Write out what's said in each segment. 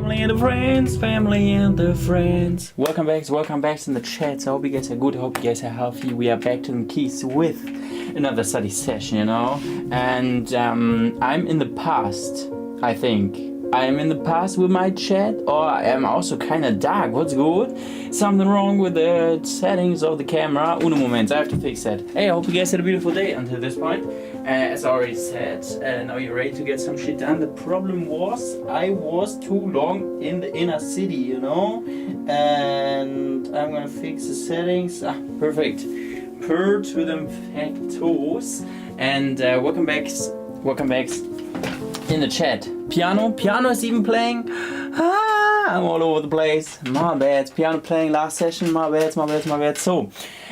Family and the friends, family and the friends. Welcome back in the chat. So I hope you guys are good, I hope you guys are healthy. We are back to the keys with another study session, you know. And I'm in the past, I think. I am in the past with my chat, or I am also kind of dark. What's good? Something wrong with the settings of the camera. Uno moment, I have to fix that. Hey, I hope you guys had a beautiful day until this point. As I already said, now you're ready to get some shit done. The problem was I was too long in the inner city, you know. And I'm gonna fix the settings. Ah, perfect. Per to them factos. And welcome back in the chat. Piano is even playing. I'm all over the place. My bad. Piano playing last session. My bad. So,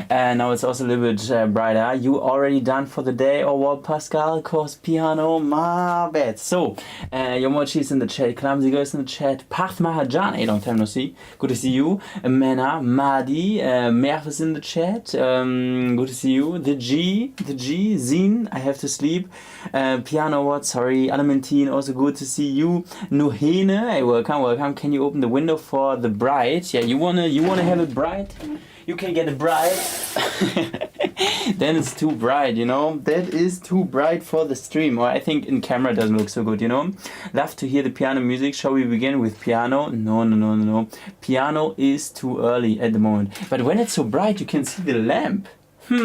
now it's also a little bit brighter. You already done for the day or what, Pascal? Cause piano. My bad. So, Yomochi's in the chat. Clumsy Girls in the chat. Path Mahajan. Hey, long time no see. Good to see you. Mena, Madi, Merv is in the chat. Good to see you. The G, Zine. I have to sleep. Piano, what? Sorry. Adamentine, also good to see you. Nuhene, hey, welcome. Can you open the window for the bright? Yeah, you wanna have it bright? You can get it bright. Then it's too bright, you know. That is too bright for the stream. Or I think in camera it doesn't look so good, you know. Love to hear the piano music. Shall we begin with piano? No. Piano is too early at the moment. But when it's so bright, you can see the lamp. We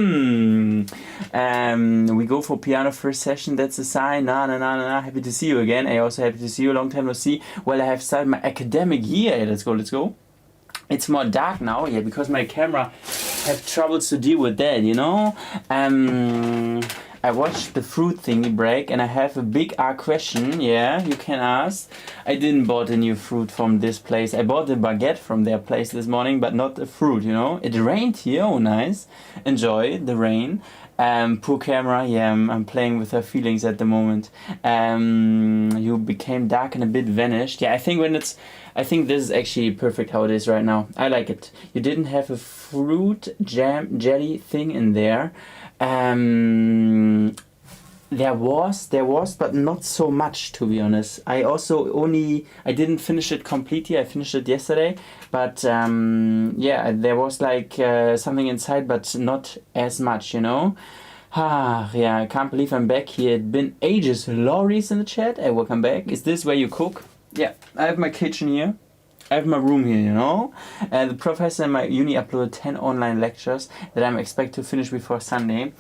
go for piano first session. That's a sign. Nah. Happy to see you again. I also happy to see you. Long time no see. Well, I have started my academic year. Let's go. It's more dark now, yeah, because my camera have troubles to deal with that, you know. I watched the fruit thingy break and I have a big question, yeah, you can ask. I didn't bought a new fruit from this place. I bought a baguette from their place this morning, but not a fruit, you know. It rained here, oh nice. Enjoy the rain. Poor camera, yeah, I'm playing with her feelings at the moment. You became dark and a bit vanished. Yeah, I think this is actually perfect how it is right now. I like it. You didn't have a fruit jam jelly thing in there. There was, but not so much, to be honest. I didn't finish it completely. I finished it yesterday, but yeah, there was like something inside, but not as much, you know. Yeah, I can't believe I'm back here. It's been ages. Laurie's in the chat. Hey, welcome back. Is this where you cook? Yeah, I have my kitchen here. I have my room here, you know. The professor in my uni uploaded 10 online lectures that I'm expected to finish before Sunday.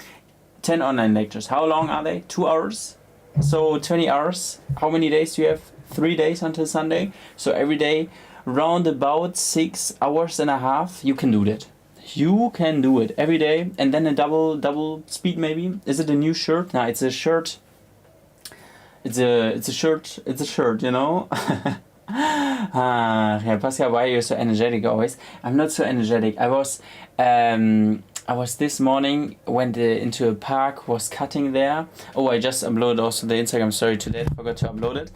10 online lectures. How long are they? 2 hours? So 20 hours. How many days do you have? 3 days until Sunday. So every day, round about 6 hours and a half. You can do that. You can do it every day. And then a double speed maybe. Is it a new shirt? No, it's a shirt. It's a shirt, you know. Yeah, Pascal, why are you so energetic always? I'm not so energetic. I was this morning, went into a park, was cutting there. Oh, I just uploaded also the Instagram story today. I forgot to upload it.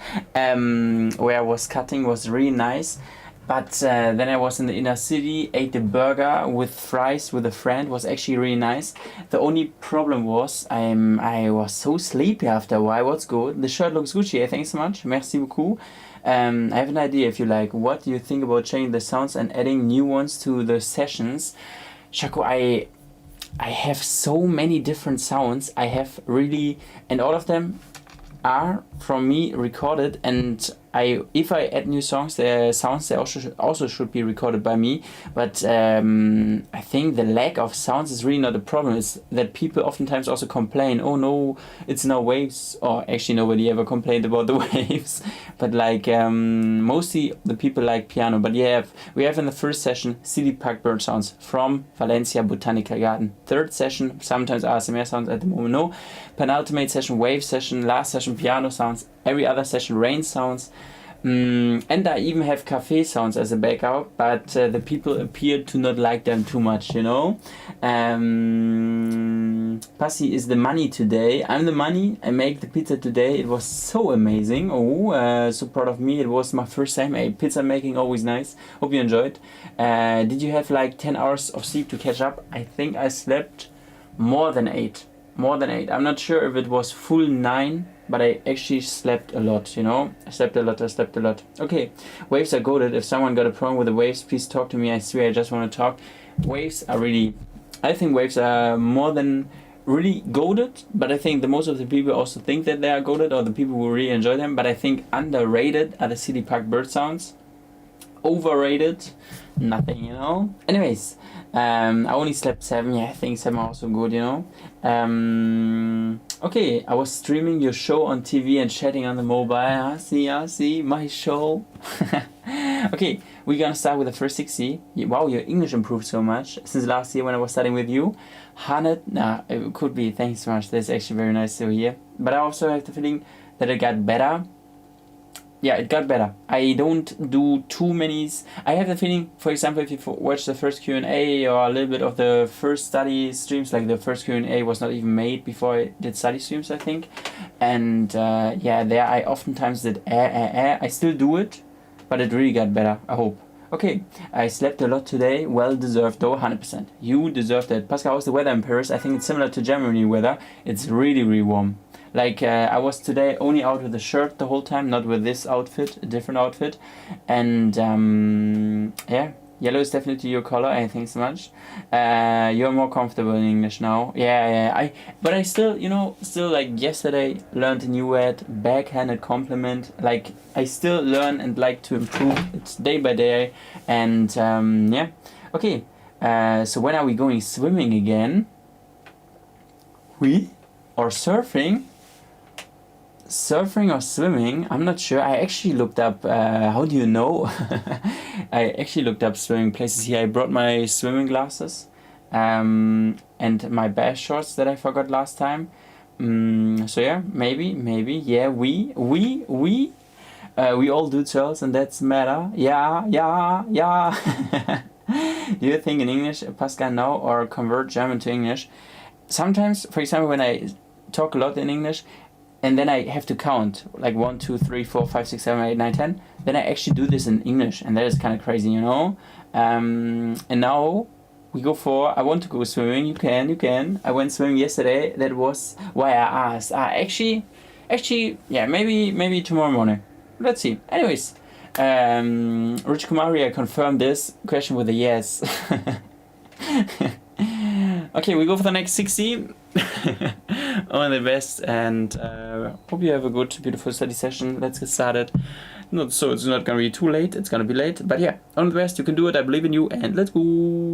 Where I was cutting was really nice. But then I was in the inner city, ate a burger with fries with a friend. Was actually really nice. The only problem was I was so sleepy after a while. What's good? The shirt looks Gucci. Thanks so much. Merci beaucoup. I have an idea if you like. What do you think about changing the sounds and adding new ones to the sessions? Shaco, I have so many different sounds. I have really, and all of them are from me recorded, and if I add new songs, the sounds they also should be recorded by me. But I think the lack of sounds is really not a problem. It's that people oftentimes also complain, oh no, it's no waves. Or actually nobody ever complained about the waves. But like mostly the people like piano. But we have in the first session City-Parc-Bird-Sounds from Valencia Botanical Garden. Third session, sometimes ASMR sounds, at the moment no. Penultimate-Session, wave session, last session piano sounds, every other session rain sounds. And I even have cafe sounds as a backup, but the people appear to not like them too much, you know. Pasi is the money today. I'm the money. I make the pizza today. It was so amazing. Oh, so proud of me. It was my first time. Pizza making, always nice. Hope you enjoyed. Did you have like 10 hours of sleep to catch up? I think I slept more than 8. I'm not sure if it was full 9 but I actually slept a lot, you know? I slept a lot. Okay, waves are goated. If someone got a problem with the waves, please talk to me. I swear I just want to talk. Waves are really... I think waves are more than really goated, but I think the most of the people also think that they are goated, or the people who really enjoy them, but I think underrated are the City-Parc-Bird-Sounds. Overrated, nothing, you know. Anyways, I only slept 7. Yeah, I think 7 are also good, you know. Okay, I was streaming your show on TV and chatting on the mobile. I see my show. Okay, we're gonna start with the first 60. Wow, your English improved so much since last year when I was studying with you. 100, nah, it could be. Thanks so much. That's actually very nice to hear. But I also have the feeling that it got better. Yeah, it got better. I don't do too many. I have the feeling, for example, if you watch the first Q&A or a little bit of the first study streams, like the first Q&A was not even made before I did study streams, I think. And yeah, there I oftentimes did I still do it, but it really got better, I hope. Okay, I slept a lot today. Well deserved though, 100%. You deserved it. Pascal, how's the weather in Paris? I think it's similar to Germany weather. It's really, really warm. Like, I was today only out with a shirt the whole time, not with this outfit, a different outfit. And, yeah, yellow is definitely your color, I think so much. You're more comfortable in English now. Yeah, but I still, you know, like yesterday learned a new word, backhanded compliment. Like, I still learn and like to improve. It's day by day. And, yeah. Okay, so when are we going swimming again? Or surfing? Surfing or swimming, I'm not sure. I actually looked up, how do you know? I actually looked up swimming places here. I brought my swimming glasses and my bath shorts that I forgot last time. So yeah, maybe, yeah, we all do chills and that's matter. Yeah. Do you think in English, Pascal, now or convert German to English? Sometimes, for example, when I talk a lot in English, and then I have to count like 1, 2, 3, 4, 5, 6, 7, 8, 9, 10. Then I actually do this in English, and that is kind of crazy, you know. And now we go for. I want to go swimming. You can. I went swimming yesterday. That was why I asked. Actually, yeah, maybe tomorrow morning. Let's see. Anyways, Rich Kumari, I confirmed this question with a yes. Okay, we go for the next 60. All the best, and hope you have a good, beautiful study session. Let's get started. So it's not gonna be too late. It's gonna be late, but yeah, all the best. You can do it. I believe in you, and let's go.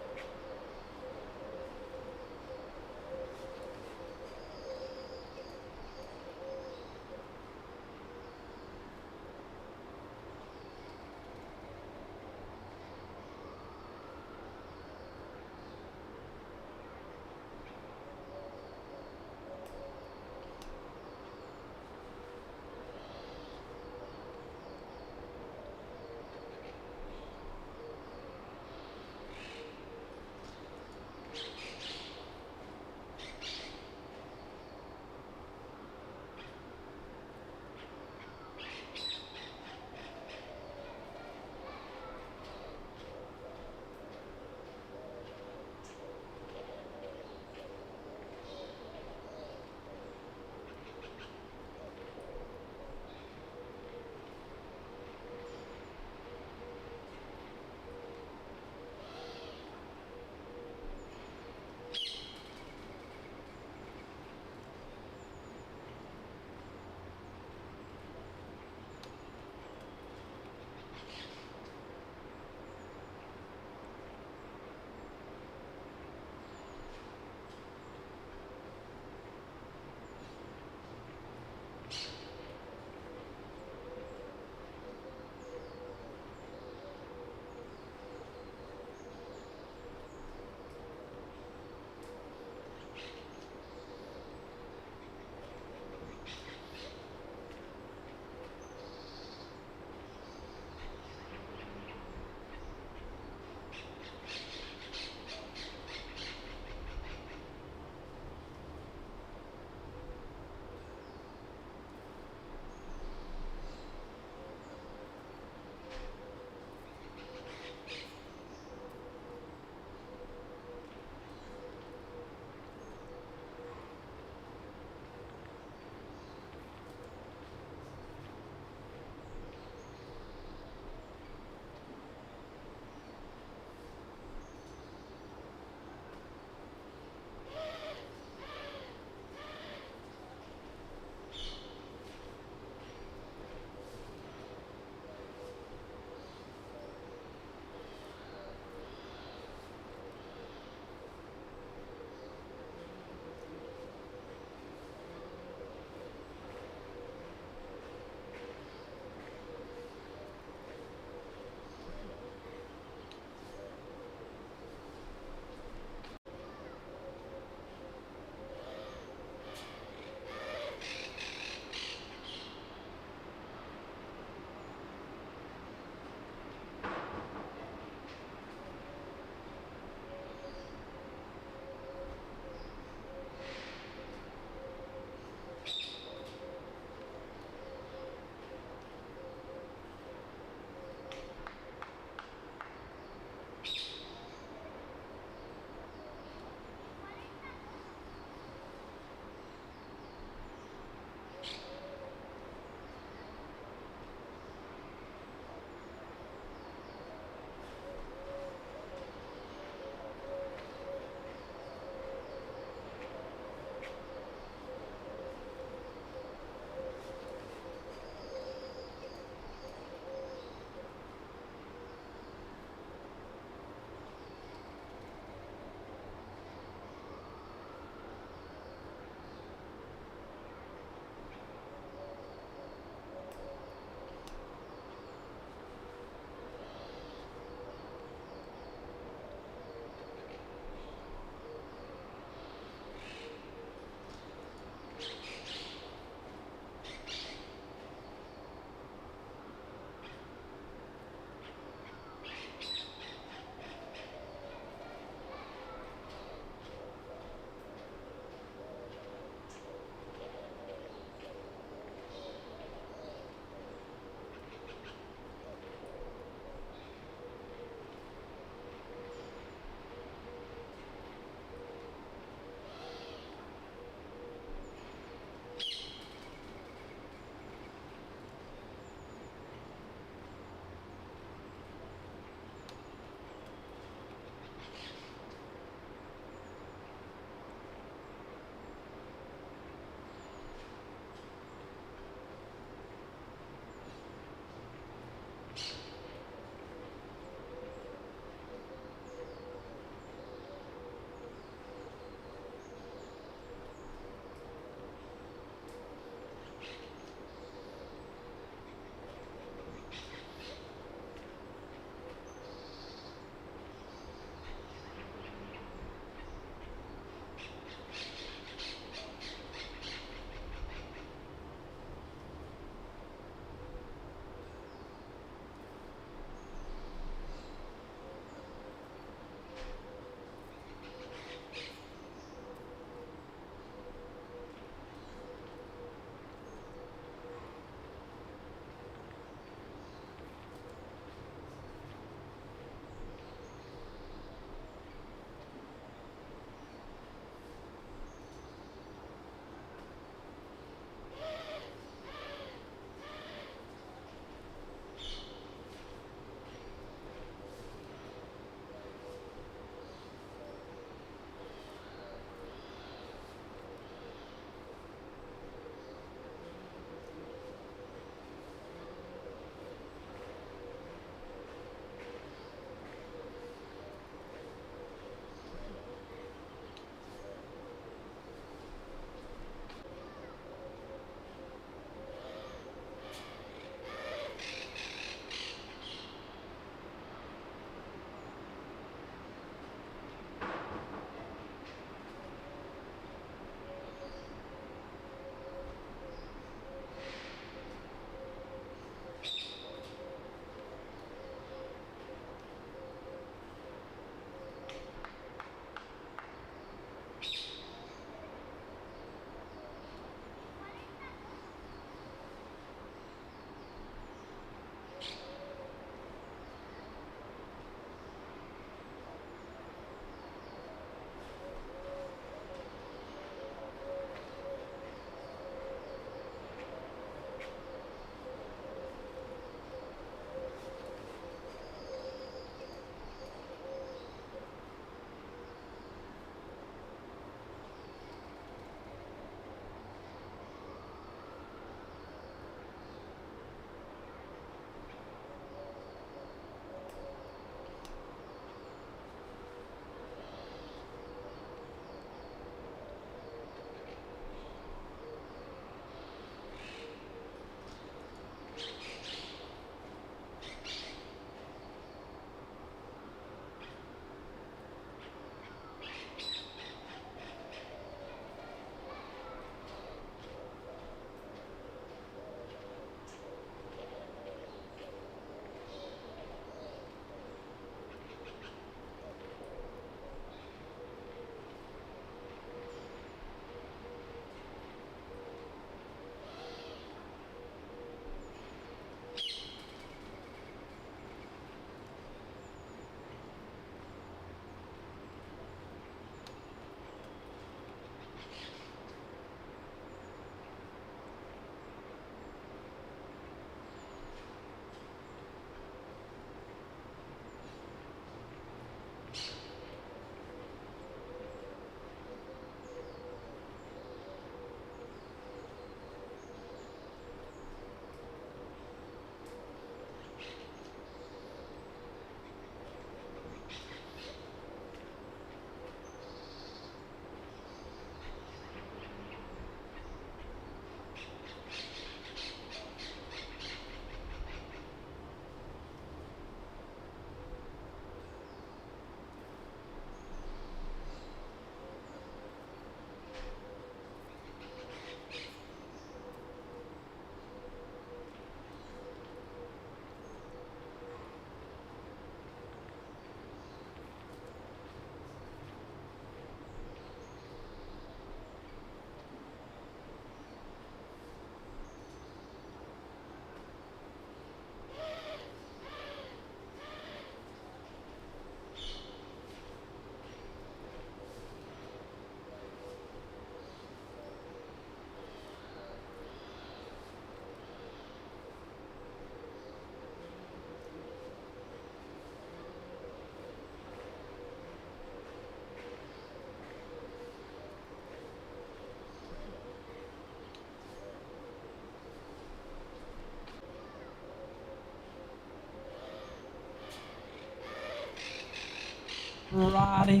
Sarati,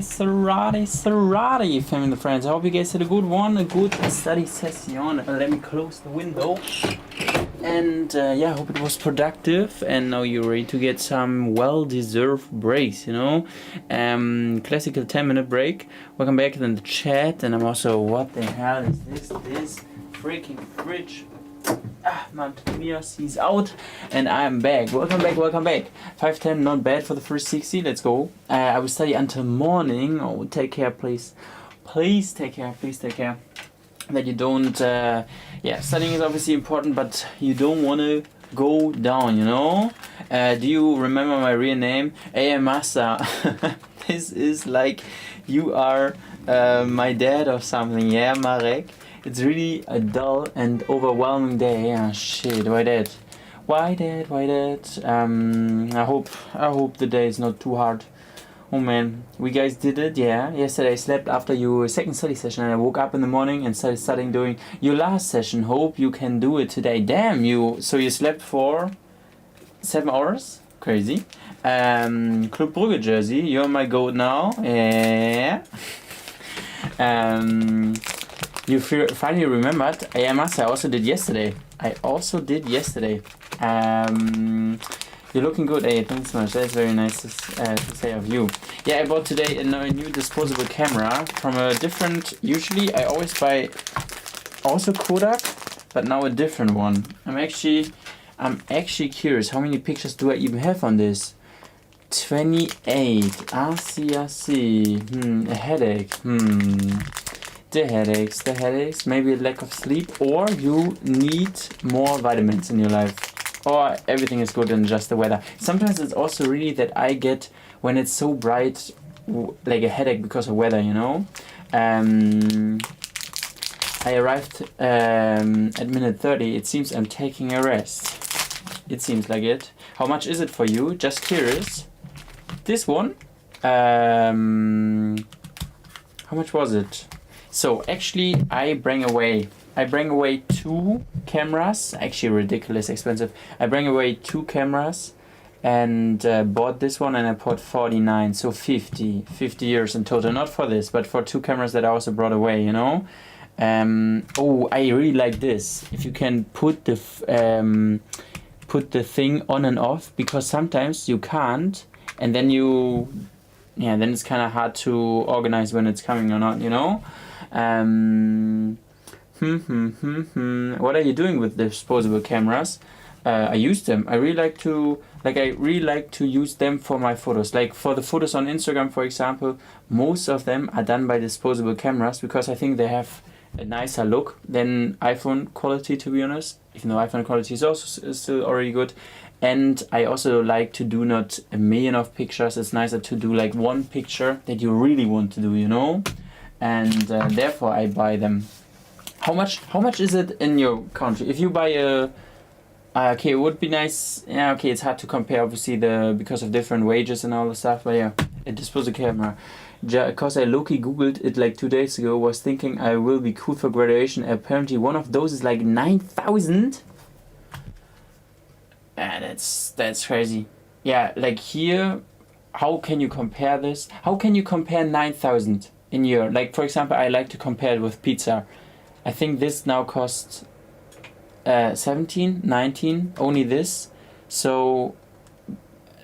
family and friends. I hope you guys had a good one, a good study session. Let me close the window. And yeah, I hope it was productive. And now you're ready to get some well-deserved breaks, you know. Classical 10-minute break. Welcome back in the chat. And I'm also, what the hell is this? This freaking fridge. Mountaineers, he's out, and I'm back. Welcome back, welcome back. 5:10, not bad for the first 60. Let's go. I will study until morning. Oh, take care, please. Please take care, please take care. That you don't, yeah, studying is obviously important, but you don't want to go down, you know? Do you remember my real name? Masa. This is like you are my dad or something, yeah, Marek? It's really a dull and overwhelming day. Yeah, shit. Why that? Why that? Why that? I hope the day is not too hard. Oh man, we guys did it. Yeah. Yesterday I slept after your second study session, and I woke up in the morning and started studying doing your last session. Hope you can do it today. Damn you! So you slept for 7 hours? Crazy. Club Brugge jersey. You're my goat now. Yeah. You finally remembered. I also did yesterday. You're looking good. Hey, thanks so much. That's very nice to say of you. Yeah, I bought today a new disposable camera from a different. Usually, I always buy also Kodak, but now a different one. I'm actually curious. How many pictures do I even have on this? 28. I see. A headache. The headaches, maybe a lack of sleep, or you need more vitamins in your life, or everything is good and just the weather. Sometimes it's also really that I get, when it's so bright, like a headache because of weather, you know. I arrived at minute 30. It seems I'm taking a rest. It seems like it. How much is it for you? Just curious. This one, how much was it? So actually I bring away 2 cameras, actually ridiculous expensive. I bring away 2 cameras and bought this one, and I bought 49, so 50 euros in total, not for this, but for 2 cameras that I also brought away, you know. Oh, I really like this. If you can put the thing on and off, because sometimes you can't, and then then it's kind of hard to organize when it's coming or not, you know. What are you doing with disposable cameras? I use them. I really like to use them for my photos. Like for the photos on Instagram, for example, most of them are done by disposable cameras because I think they have a nicer look than iPhone quality, to be honest. Even though iPhone quality is also still already good. And I also like to do not a million of pictures. It's nicer to do like one picture that you really want to do, you know. And therefore I buy them. How much is it in your country? If you buy okay, it would be nice. Yeah, okay, it's hard to compare obviously because of different wages and all the stuff. But yeah, a disposable camera. Because I low-key googled it like 2 days ago. Was thinking I will be cool for graduation. Apparently one of those is like 9,000. That's crazy. Yeah, like here, how can you compare this? How can you compare 9,000? In Europe? Like for example, I like to compare it with pizza. I think this now costs 17, 19, only this. So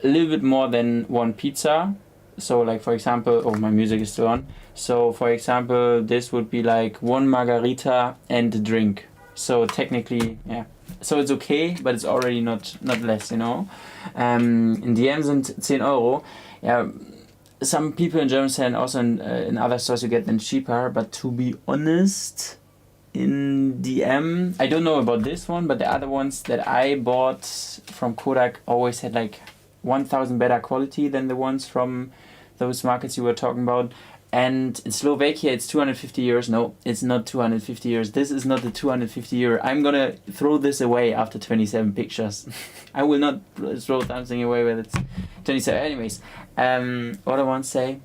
a little bit more than one pizza. So like for example, oh, my music is still on. So for example, this would be like 1 margarita and a drink. So technically, yeah. So it's okay, but it's already not less, you know. In DM sind 10 Euro. Yeah. Some people in Germany say, and also in other stores you get them cheaper, but to be honest, in DM, I don't know about this one, but the other ones that I bought from Kodak always had like 1,000 better quality than the ones from those markets you were talking about. And in Slovakia it's 250 euros. No, it's not 250 euros. This is not the 250 euro. I'm gonna throw this away after 27 pictures. I will not throw something away when it's 27. Anyways, what I want to say,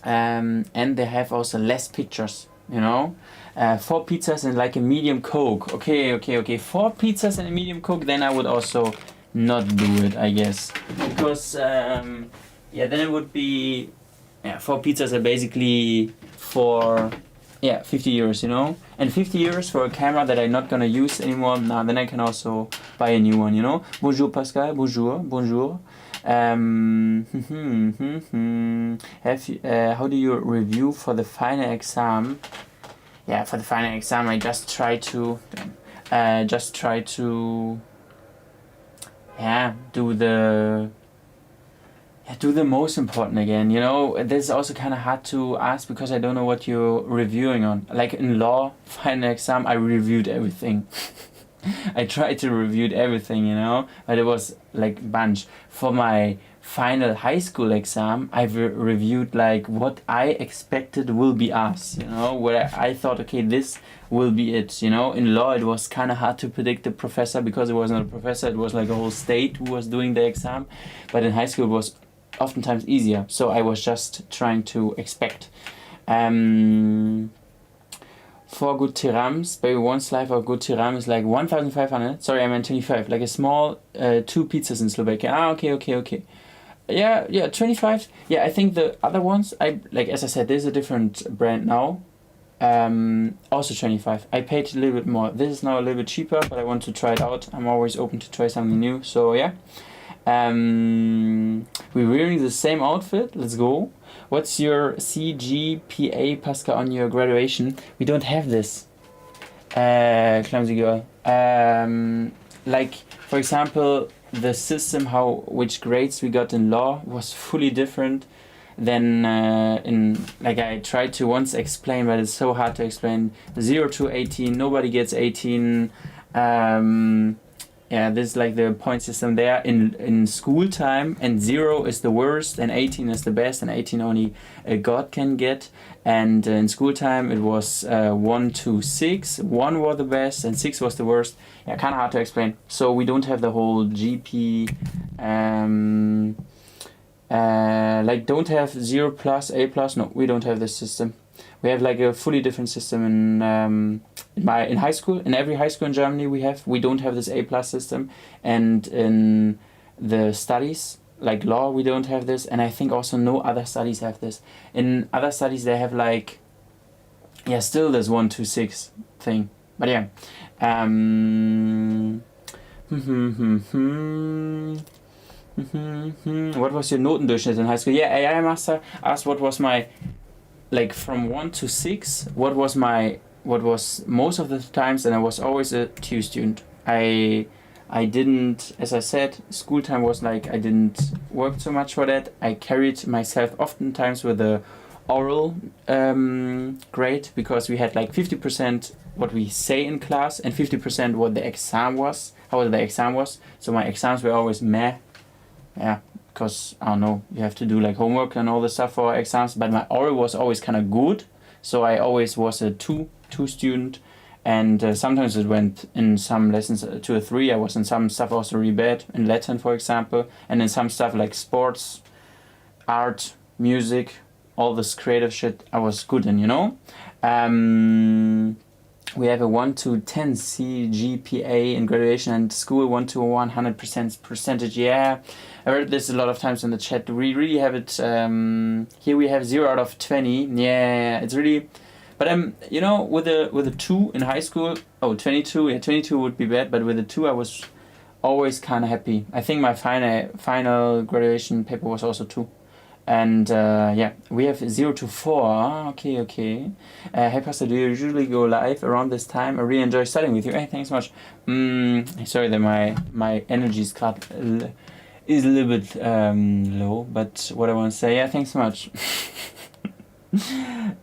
and they have also less pictures, you know. 4 pizzas and like a medium Coke. Okay. 4 pizzas and a medium Coke, then I would also not do it, I guess. Because, yeah, then it would be yeah, 4 pizzas are basically for 50 euros, you know, and 50 euros for a camera that I'm not gonna use anymore. Now then I can also buy a new one, you know. Bonjour Pascal, bonjour. How do you review for the final exam? Yeah, for the final exam I just try to do the most important again, you know. This is also kind of hard to ask because I don't know what you're reviewing on. Like in law, final exam, I reviewed everything. I tried to review everything, you know, but it was like bunch. For my final high school exam, I've reviewed like what I expected will be us, you know, where I thought, okay, this will be it, you know. In law, it was kind of hard to predict the professor because it wasn't a professor, it was like a whole state who was doing the exam. But in high school, it was oftentimes easier, so I was just trying to expect. 4 good tirams, maybe 1 slice of good tiram is like 1,500. Sorry, I meant 25. Like a small 2 pizzas in Slovakia. Okay. Yeah, 25. Yeah, I think the other ones, as I said, there's a different brand now. Also 25. I paid a little bit more. This is now a little bit cheaper, but I want to try it out. I'm always open to try something new. So yeah. We're wearing the same outfit. Let's go. What's your CGPA, Pascal, on your graduation? We don't have this. Clumsy girl. Like, for example, the system, which grades we got in law was fully different than I tried to once explain, but it's so hard to explain. 0 to 18, nobody gets 18. This is like the point system there in school time, and 0 is the worst and 18 is the best, and 18 only a god can get. And in school time it was 1 to 6, 1 was the best and 6 was the worst. Yeah, kind of hard to explain. So we don't have the whole GP, don't have 0 plus, A plus. No, we don't have this system. We have like a fully different system in high school. In every high school in Germany we don't have this A plus system, and in the studies like law we don't have this, and I think also no other studies have this. In other studies they have still this 1 to 6 thing, but yeah. What was your Notendurchschnitt in high school? Yeah, AI master asked what was my, from 1 to 6, what was most of the times, and I was always a 2 student. I didn't, as I said, school time was I didn't work so much for that. I carried myself oftentimes with a oral grade, because we had 50% what we say in class and 50% what the exam was, how the exam was. So my exams were always meh. Yeah, because I don't know, you have to do homework and all the stuff for exams, but my oral was always kind of good, so I always was a 2 student, and sometimes it went in some lessons 2 or 3. I was in some stuff also really bad, in Latin for example, and in some stuff like sports, art, music, all this creative shit I was good in, you know. We have a 1 to 10 CGPA in graduation and school, 1 to 100% percentage. Yeah, I heard this a lot of times in the chat. We really have it. Here we have 0 out of 20. Yeah, it's really. But with a 2 in high school. Oh, 22. Yeah, 22 would be bad. But with a 2, I was always kind of happy. I think my final graduation paper was also 2. And we have 0 to 4. Okay. Hey Pastor, do you usually go live around this time? I really enjoy studying with you. Hey, thanks so much. Sorry that my energy is a little bit low, but what I want to say, yeah, thanks so much.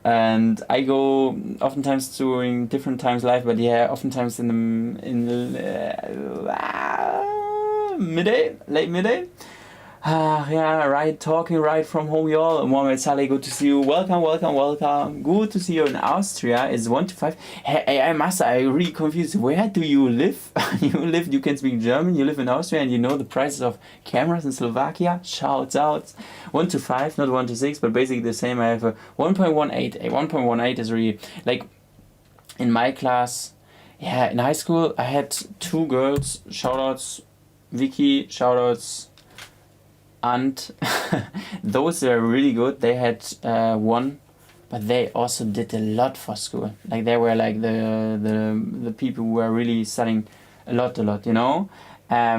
And I go oftentimes during different times live, but yeah, oftentimes in the late midday. Talking right from home, y'all. Mohamed Saleh, good to see you. Welcome. Good to see you in Austria. It's 1 to 5. Hey, I really confused. Where do you live? You can speak German, you live in Austria, and you know the prices of cameras in Slovakia? Shouts out. 1 to 5, not 1 to 6, but basically the same. I have a 1.18. A 1.18 is really, in my class, in high school, I had 2 girls. Shoutouts, Vicky, shoutouts, and those were really good. They had one, but they also did a lot for school. Like they were like the people who were really studying a lot, you know. Hi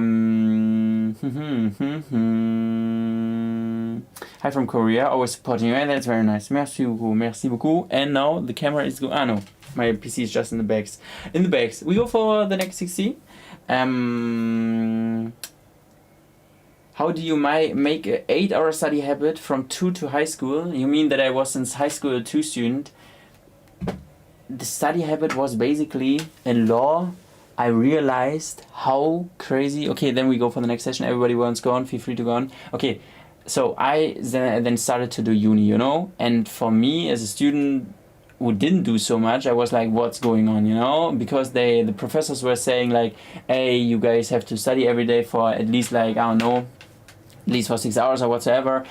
from Korea, always supporting you. That's very nice. Merci beaucoup, merci beaucoup. And now the camera is going. Ah no, my PC is just in the bags. In the bags. We go for the next 60. How do you make an 8-hour study habit from 2 to high school? You mean that I was since high school a 2 student? The study habit was basically in law. I realized how crazy. Okay, then we go for the next session. Everybody wants to go on. Feel free to go on. Okay, so I then started to do uni, you know? And for me as a student who didn't do so much, I was like, what's going on, you know? Because the professors were saying like, hey, you guys have to study every day for at least like, I don't know, at least for 6 hours or whatsoever.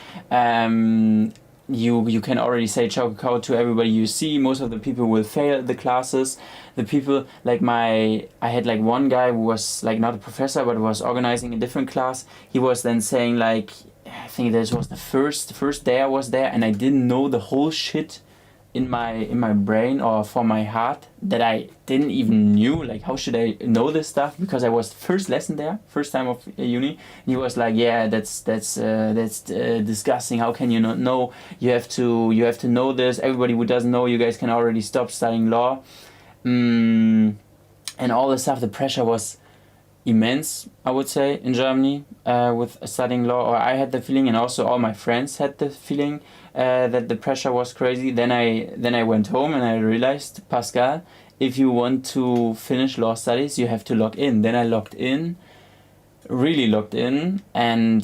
You can already say chow to everybody you see. Most of the people will fail the classes. The people like I had like one guy who was like not a professor but was organizing a different class. He was then saying like, I think this was the first day I was there, and I didn't know the whole shit in my brain or for my heart that I didn't even knew. Like, how should I know this stuff? Because I was first lesson there, first time of uni. And he was like, yeah, that's disgusting. How can you not know? You have to know this. Everybody who doesn't know, you guys can already stop studying law. And all the stuff. The pressure was immense, I would say, in Germany with studying law. Or I had the feeling, and also all my friends had the feeling that the pressure was crazy. Then I went home and I realized, Pascal, if you want to finish law studies, you have to log in. Then I logged in, really logged in, and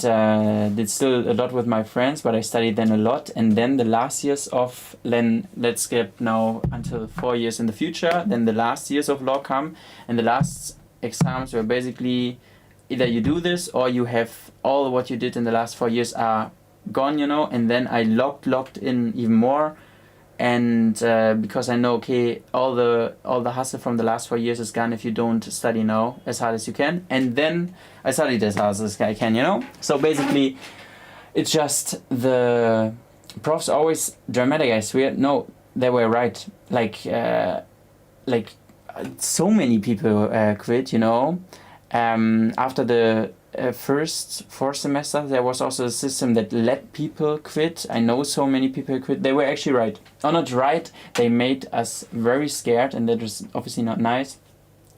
did still a lot with my friends, but I studied then a lot. And then the last years of, then let's get now until 4 years in the future, then the last years of law come, and the last exams were basically either you do this or you have all what you did in the last 4 years are gone, you know. And then I logged in even more, and because I know, okay, all the hustle from the last 4 years is gone if you don't study now as hard as you can. And then I studied as hard as I can, you know. So basically it's just the profs always dramatic, I swear. No, they were right. Like so many people quit, you know. After the first 4 semesters, there was also a system that let people quit. I know so many people quit. They were actually right. Or not right, they made us very scared, and that was obviously not nice.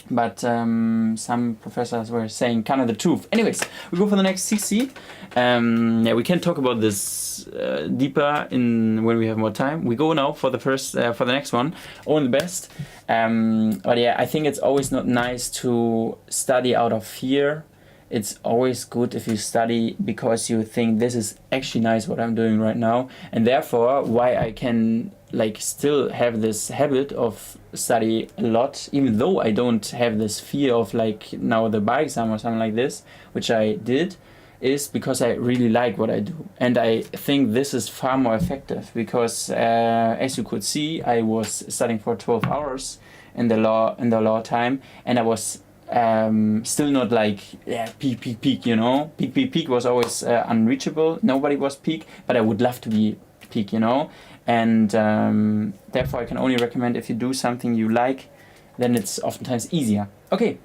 But some professors were saying kind of the truth. Anyways, we go for the next CC. Yeah, we can talk about this deeper in when we have more time. We go now for the next one. All the best. But yeah, I think it's always not nice to study out of fear. It's always good if you study because you think this is actually nice what I'm doing right now, and therefore why I can like still have this habit of study a lot, even though I don't have this fear of like now the bar exam or something like this, which I did, is because I really like what I do. And I think this is far more effective because as you could see, I was studying for 12 hours in the law time, and I was still not like peak, you know. Peak was always unreachable. Nobody was peak, but I would love to be peak, you know. And therefore I can only recommend, if you do something you like, then it's oftentimes easier. Okay,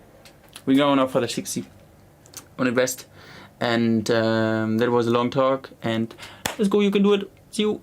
we're going now for the 60 on the best. And that was a long talk, and let's go, you can do it. See you.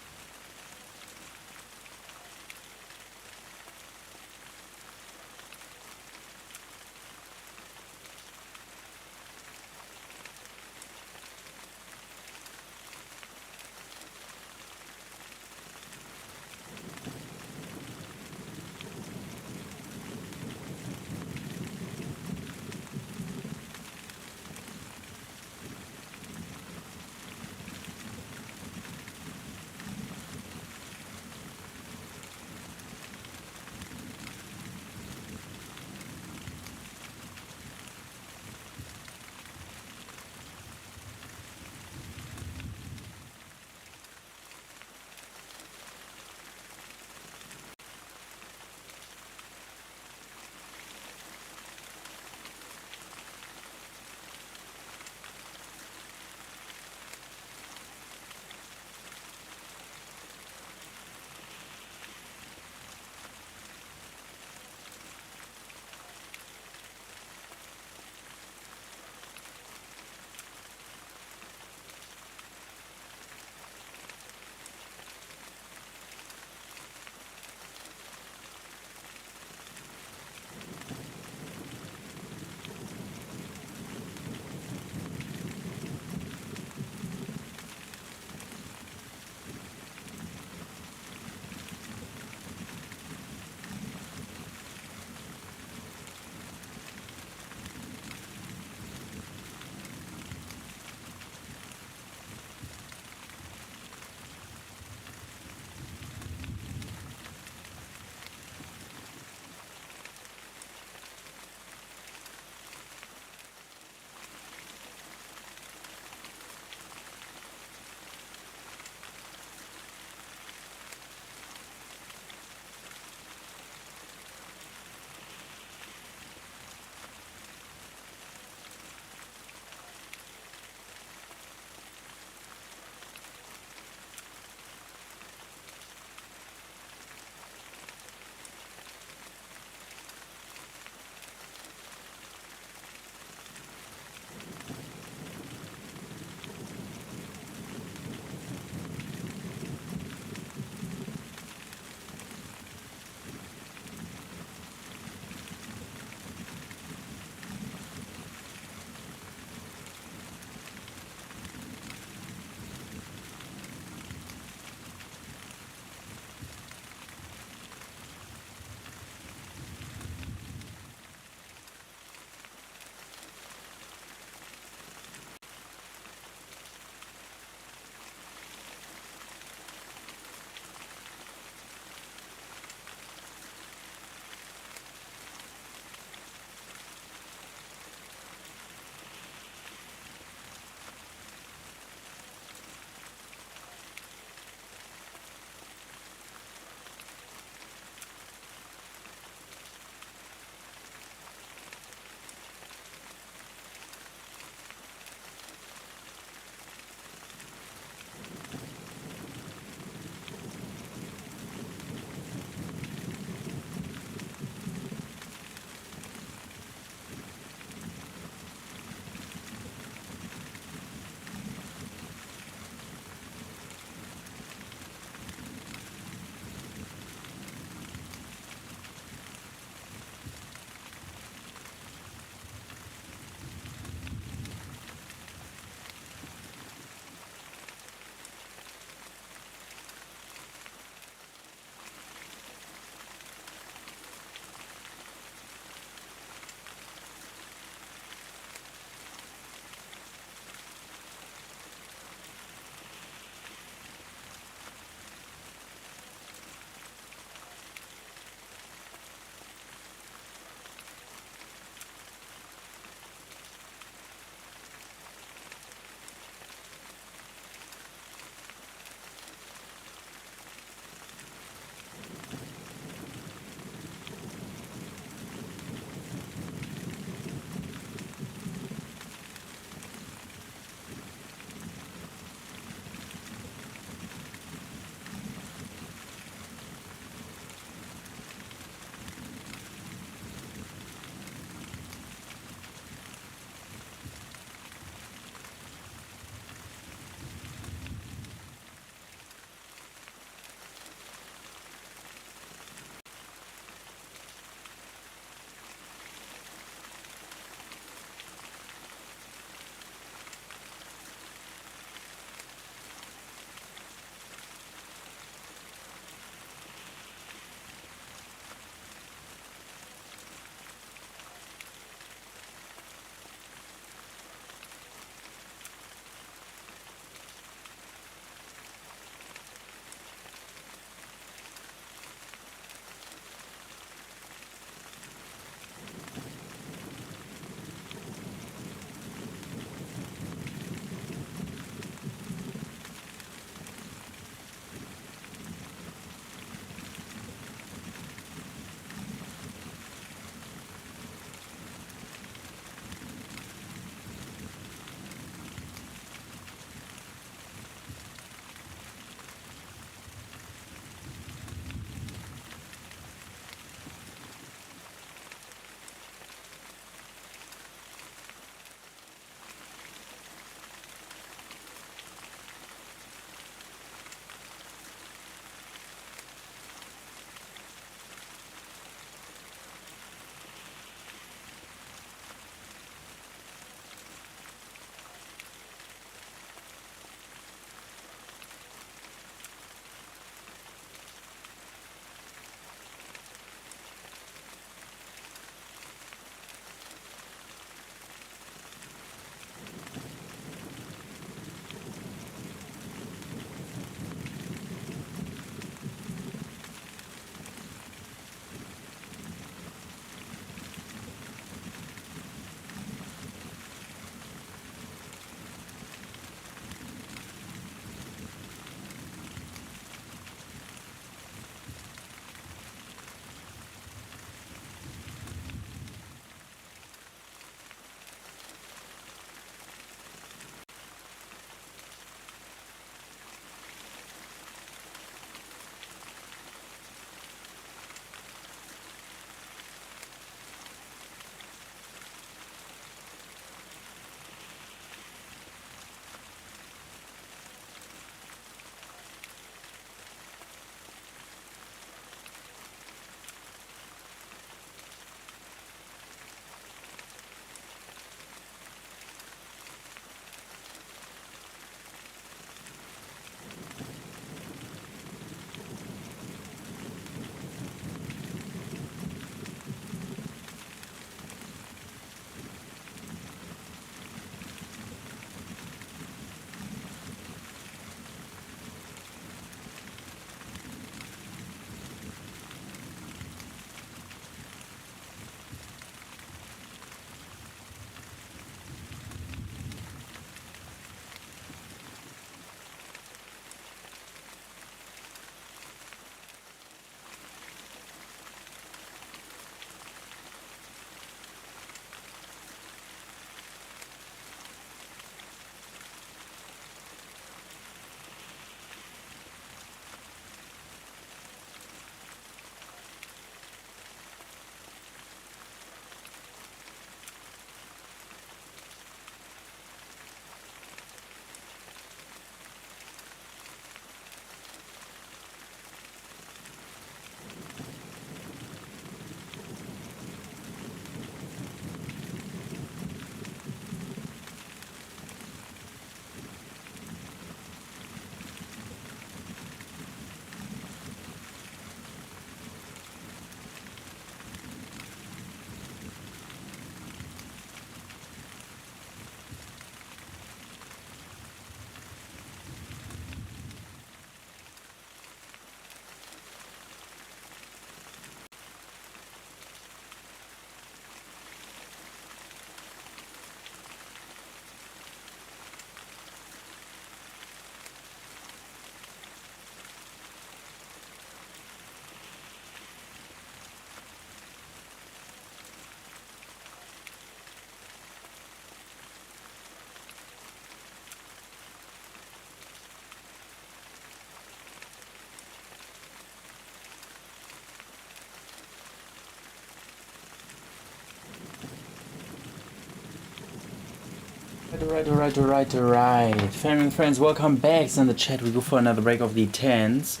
Family and friends, welcome back. In the chat, we go for another break of the tents.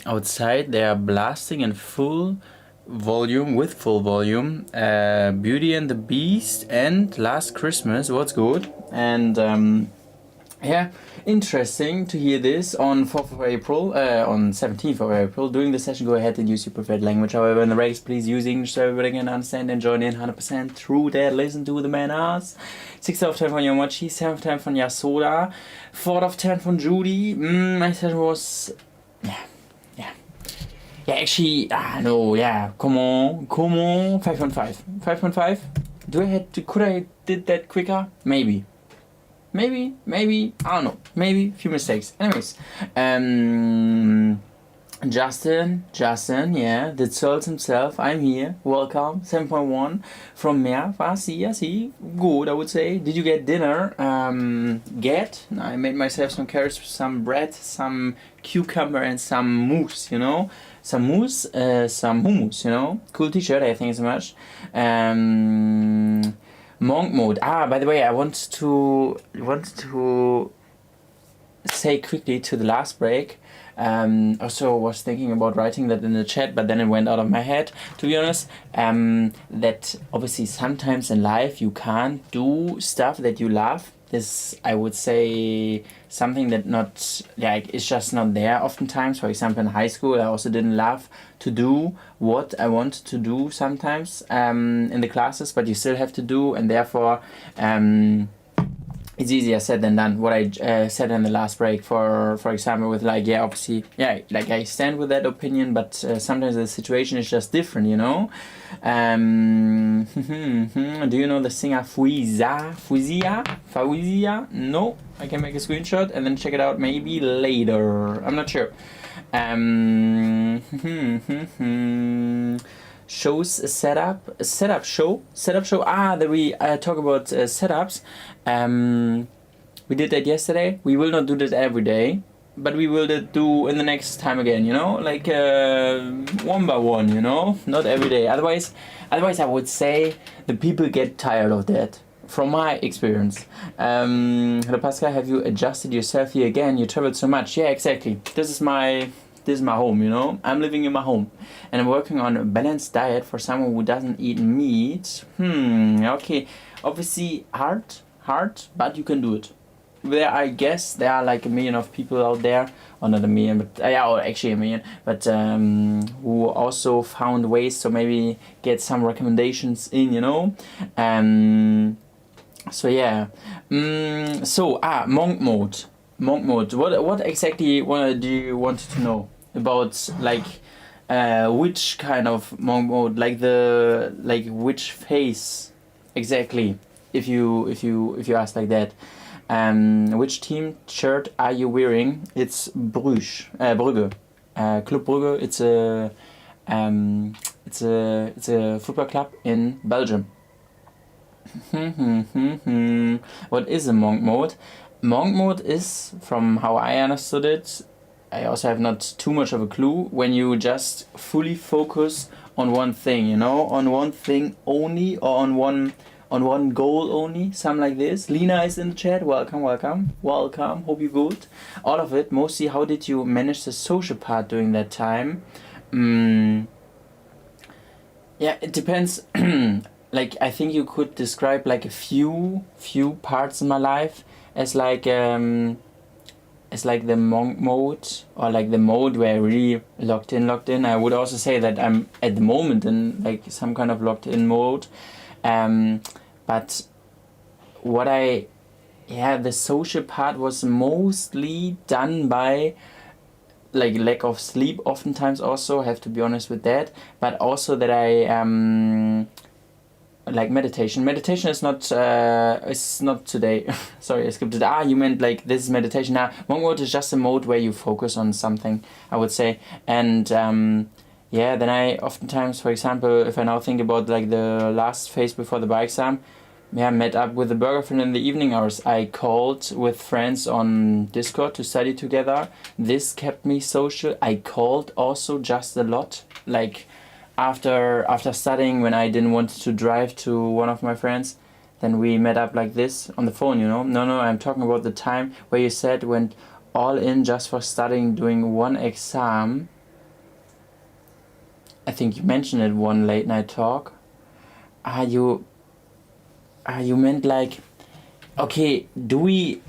Outside, they are blasting in full volume, with full volume. Beauty and the Beast and Last Christmas, what's good? And yeah, interesting to hear this on 4th of April, on 17th of April. During the session, go ahead and use your preferred language. However, in the race, please use English so everybody can understand and join in 100% through that. Listen to the manners. 6 out of 10 from Yomochi, 7 out of 10 from Yasoda, 4 out of 10 from Judy. My session was... Yeah, actually, no, yeah, come on, 5.5. 5.5? Could I did that quicker? Maybe, I don't know, maybe, few mistakes. Anyways, Justin, yeah, the Souls himself, I'm here, welcome, 7.1 from Mer, see, good, I would say. Did you get dinner? I made myself some carrots, some bread, some cucumber and some mousse, you know, some hummus, you know, cool t-shirt, I think so much. Monk mode. By the way, I want to say quickly to the last break. Also was thinking about writing that in the chat, but then it went out of my head, to be honest. That obviously sometimes in life you can't do stuff that you love. This, I would say, something that it's just not there oftentimes. For example, in high school, I also didn't love to do what I wanted to do sometimes in the classes, but you still have to do, and therefore it's easier said than done. What I said in the last break, for example, with obviously, I stand with that opinion, but sometimes the situation is just different, you know. Do you know the singer Fawzia? No, I can make a screenshot and then check it out maybe later. I'm not sure. Shows setup show. That we talk about setups. We did that yesterday. We will not do that every day, but we will do in the next time again, you know, like one by one, you know, not every day. Otherwise I would say the people get tired of that, from my experience. Hello Pascal, have you adjusted yourself here again? You traveled so much. Yeah, exactly. This is my home, you know. I'm living in my home and I'm working on a balanced diet for someone who doesn't eat meat. Okay, obviously hard, but you can do it. I guess there are like 1 million of people out there, or not 1 million, but or actually 1 million, but who also found ways to maybe get some recommendations in, you know. So yeah. Monk mode. What exactly do you want to know about, which kind of monk mode, which phase exactly? If you ask like that. Which team shirt are you wearing? It's Brugge. Club Brugge. It's a football club in Belgium. What is a monk mode? Monk mode is, from how I understood it, I also have not too much of a clue, when you just fully focus on one thing, you know, on one thing only, or on one goal only, something like this. Lena is in the chat. Welcome. Hope you're good. All of it, mostly. How did you manage the social part during that time? Yeah, it depends. I think you could describe a few parts in my life as the monk mode, or the mode where I really locked in. I would also say that I'm at the moment in some kind of locked in mode. But the social part was mostly done by lack of sleep, oftentimes also, have to be honest with that, but also that I meditation. Meditation is not today. Sorry, I skipped it. You meant this is meditation. Monk mode is just a mode where you focus on something, I would say. And then I oftentimes, for example, if I now think about the last phase before the bar exam, met up with the burger friend in the evening hours. I called with friends on Discord to study together. This kept me social. I called also just a lot, after studying, when I didn't want to drive to one of my friends, then we met up like this on the phone, you know. No, I'm talking about the time where you said went all in just for studying, doing one exam. I think you mentioned it one late night talk. You meant like, okay, do we,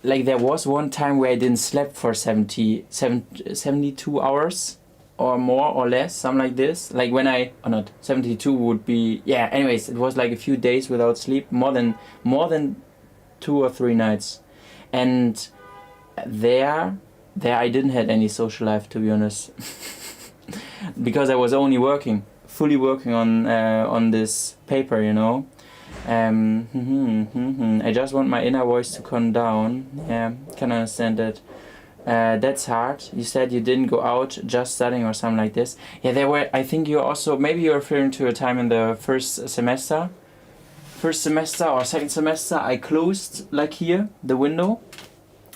like there was one time where I didn't sleep for 72 hours or more or less, something like this. Like when or not, 72 would be, yeah, anyways, it was like a few days without sleep, more than 2 or 3 nights. And there I didn't have any social life, to be honest. Because I was only fully working on this paper, you know. I just want my inner voice to calm down. Yeah, can understand that. That's hard. You said you didn't go out just studying or something like this. Yeah, there were, I think you also, maybe you're referring to a time in the first semester or second semester, I closed, like here, the window.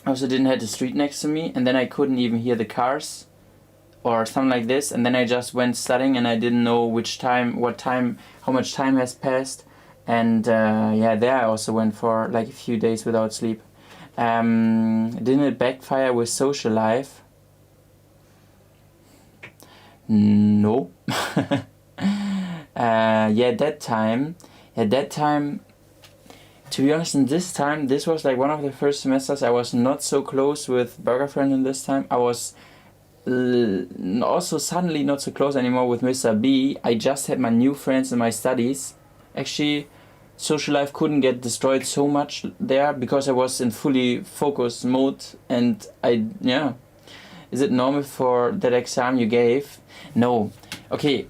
I also didn't have the street next to me, and then I couldn't even hear the cars or something like this, and then I just went studying and I didn't know how much time has passed. And yeah, there I also went for like a few days without sleep. Didn't it backfire with social life? No. Yeah, that time, to be honest, in this was like one of the first semesters I was not so close with Burger Friend. In this time I was also suddenly not so close anymore with Mr. B. I just had my new friends in my studies. Actually, social life couldn't get destroyed so much there because I was in fully focused mode. And is it normal for that exam you gave? No. Okay,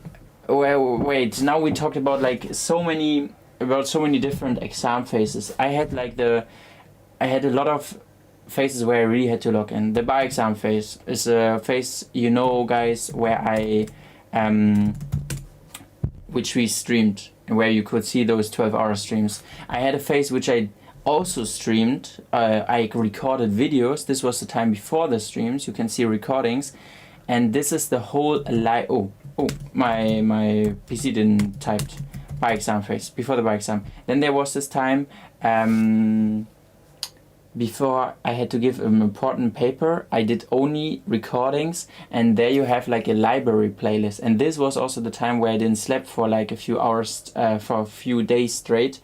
well, wait, now we talked about like so many different exam phases. I had a lot of phases where I really had to log in. The bar exam phase is a phase, you know, guys, where which we streamed, and where you could see those 12-hour streams. I had a phase which I also streamed. I recorded videos. This was the time before the streams. You can see recordings, and this is the whole my PC didn't typed bar exam phase before the bar exam. Then there was this time before I had to give an important paper. I did only recordings, and there you have like a library playlist. And this was also the time where I didn't sleep for like a few hours, for a few days straight.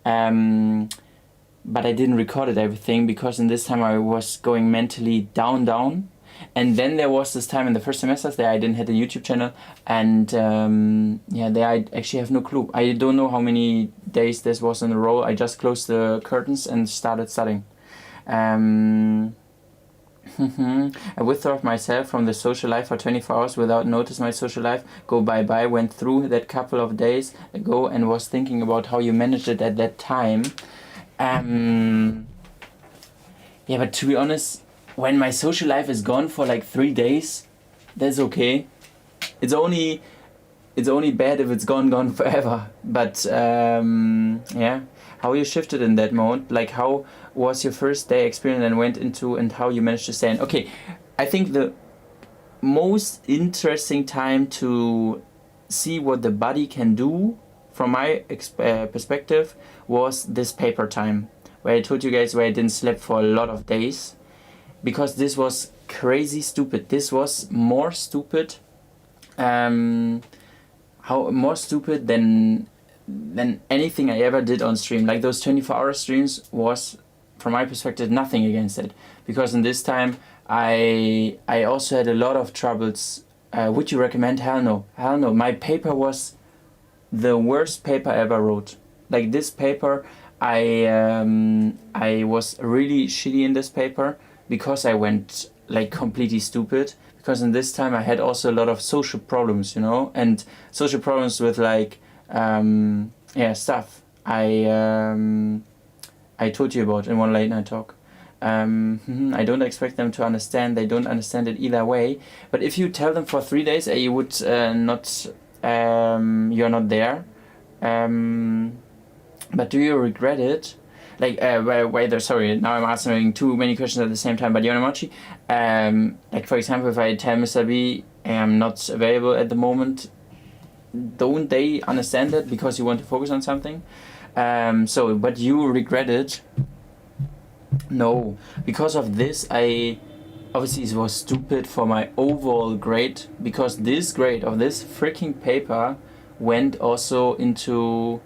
But I didn't record it everything because in this time I was going mentally down. And then there was this time in the first semesters that I didn't have a YouTube channel, and there I actually have no clue. I don't know how many days this was in a row. I just closed the curtains and started studying. I withdrew myself from the social life for 24 hours without notice my social life go bye-bye. Went through that couple of days ago and was thinking about how you managed it at that time. Yeah, but to be honest, when my social life is gone for like 3 days, that's okay. It's only bad if it's gone forever. But yeah, how you shifted in that mode, like how was your first day experience and went into, and how you managed to stay in. Okay, I think the most interesting time to see what the body can do from my perspective was this paper time, where I told you guys where I didn't sleep for a lot of days, because this was crazy stupid. This was more stupid, more stupid than anything I ever did on stream. Like those 24-hour streams was, from my perspective, nothing against it, because in this time I also had a lot of troubles. Would you recommend? Hell no. My paper was the worst paper I ever wrote. Like this paper, I was really shitty in this paper because I went like completely stupid. Because in this time I had also a lot of social problems, you know, and social problems with like stuff I told you about in one late night talk. I don't expect them to understand. They don't understand it either way. But if you tell them for 3 days, you would not. You're not there. But do you regret it? Like, sorry, now I'm answering too many questions at the same time. But Yonemochi, like for example, if I tell Mr. B I'm not available at the moment, don't they understand that because you want to focus on something? So, but you regret it? No, because of this, obviously it was stupid for my overall grade, because this grade of this freaking paper went also into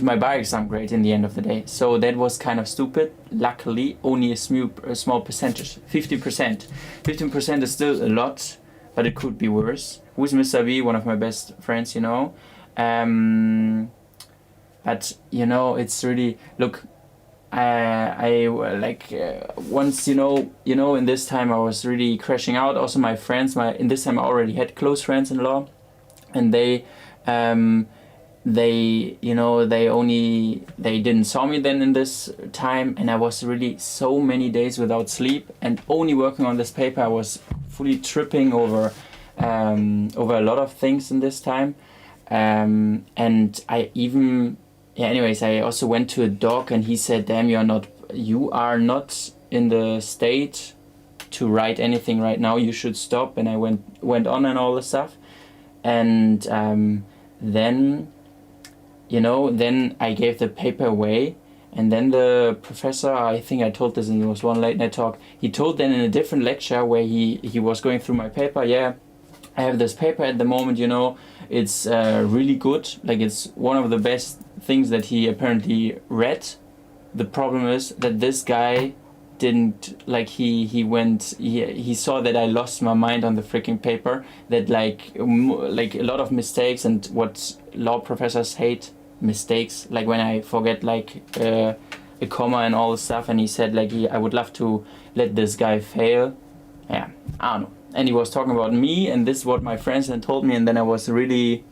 my bar exam grade in the end of the day. So that was kind of stupid. Luckily, only a small percentage, 50%. 15% is still a lot, but it could be worse. Who's Mr. B? One of my best friends, you know. But you know, it's really, look, I once, you know, in this time I was really crashing out. Also my friends, in this time I already had close friends in law, and they you know, they didn't saw me then in this time, and I was really so many days without sleep and only working on this paper. I was fully tripping over a lot of things in this time, and I even, anyways, I also went to a doc and he said, damn, you are not in the state to write anything right now, you should stop. And I went on and all this stuff, and then, you know, then I gave the paper away, and then the professor, I think I told this in was one late night talk, he told then in a different lecture where he was going through my paper, yeah, I have this paper at the moment, you know, it's really good, like it's one of the best things that he apparently read. The problem is that this guy didn't, like, he saw that I lost my mind on the freaking paper, that like a lot of mistakes, and what law professors hate, mistakes, like when I forget like a comma and all this stuff, and he said like I would love to let this guy fail. Yeah, I don't know. And he was talking about me, and this is what my friends had told me, and then I was really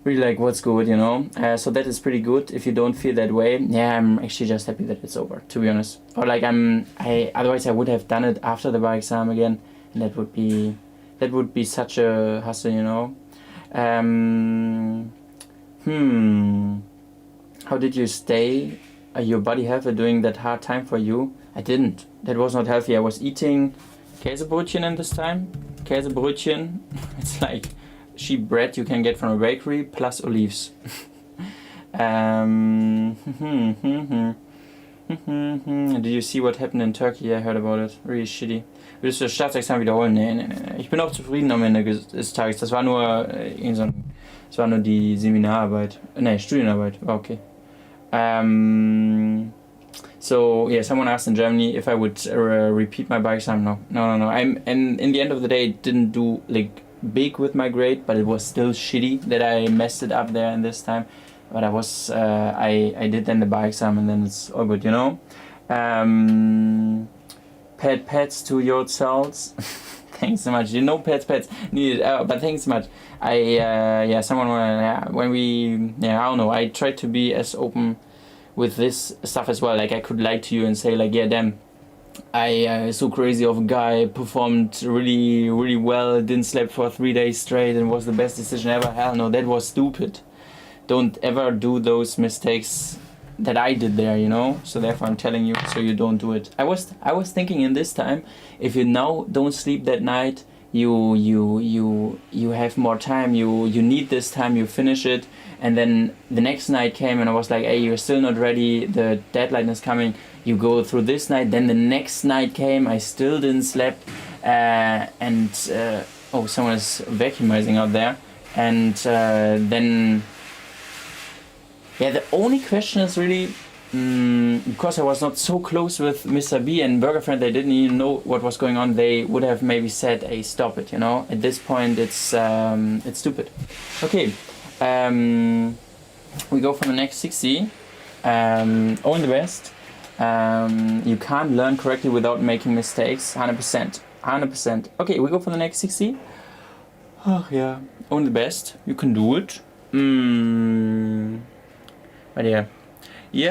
like, what's good, you know. So that is pretty good. If you don't feel that way, yeah, I'm actually just happy that it's over, to be honest. Or like otherwise I would have done it after the bar exam again, and that would be such a hassle, you know. How did you stay your body healthy during that hard time for you? I didn't. That was not healthy. I was eating Käsebrötchen in this time. Käsebrötchen, it's like sheep bread you can get from a bakery plus olives. Did you see what happened in Turkey? I heard about it. Really shitty. Willst du das Staatsexamen wiederholen? Nee. Ich bin auch zufrieden am Ende des Tages. Das war nur das war nur die Seminararbeit. Nee, Studienarbeit. War okay. So yeah, someone asked in Germany if I would repeat my bar exam. No. And in the end of the day, it didn't do like big with my grade, but it was still shitty that I messed it up there in this time. But I was I did then the bar exam, and then it's all good, you know. Pets to yourselves. Thanks so much. You know, pets needed, but thanks so much. When we I don't know. I tried to be as open with this stuff as well. Like I could lie to you and say like, yeah, damn, I so crazy of a guy, performed really, really well, didn't sleep for 3 days straight, and was the best decision ever. Hell no, that was stupid. Don't ever do those mistakes that I did there, you know. So therefore I'm telling you, so you don't do it. I was thinking in this time, if you now don't sleep that night, you have more time, you need this time, you finish it, and then the next night came and I was like, hey, you're still not ready, the deadline is coming, you go through this night, then the next night came, I still didn't sleep, oh, someone is vacuumizing out there, and then yeah, the only question is really, because I was not so close with Mr. B and Burger Friend, they didn't even know what was going on, they would have maybe said, hey, stop it, you know. At this point, it's stupid. Okay, we go for the next 60. All the best. You can't learn correctly without making mistakes, 100%. Okay, we go for the next 60. Oh, yeah, all the best. You can do it. But yeah. We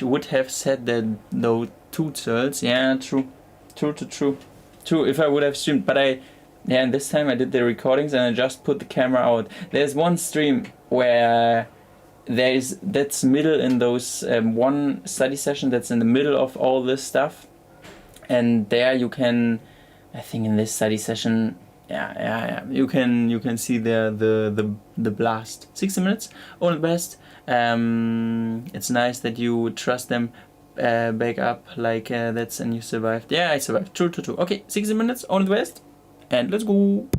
would have said that though, two turtles. Yeah, true. If I would have streamed, but and this time I did the recordings and I just put the camera out. There's one stream where that's middle in those one study session that's in the middle of all this stuff, and there you can, I think in this study session, yeah. You can see the blast. 60 minutes, all the best. It's nice that you trust them back up like that's, and you survived. Yeah, I survived. True. Okay, 60 minutes, all the best, and let's go.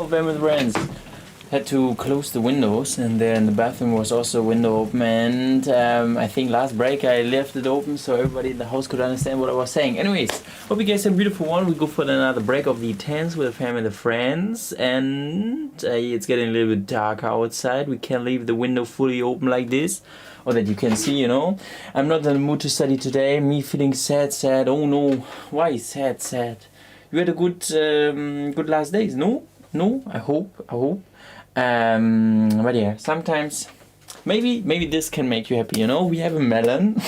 Hello, famous friends. Had to close the windows, and then the bathroom was also window open, and I think last break I left it open so everybody in the house could understand what I was saying. Anyways, hope you guys have a beautiful one. We go for another break of the tents with the family and friends, and it's getting a little bit dark outside. We can't leave the window fully open like this, or that you can see, you know. I'm not in the mood to study today. Me feeling sad. Oh no, why sad? You had a good last days, no? I hope. But yeah, sometimes maybe this can make you happy, you know. We have a melon.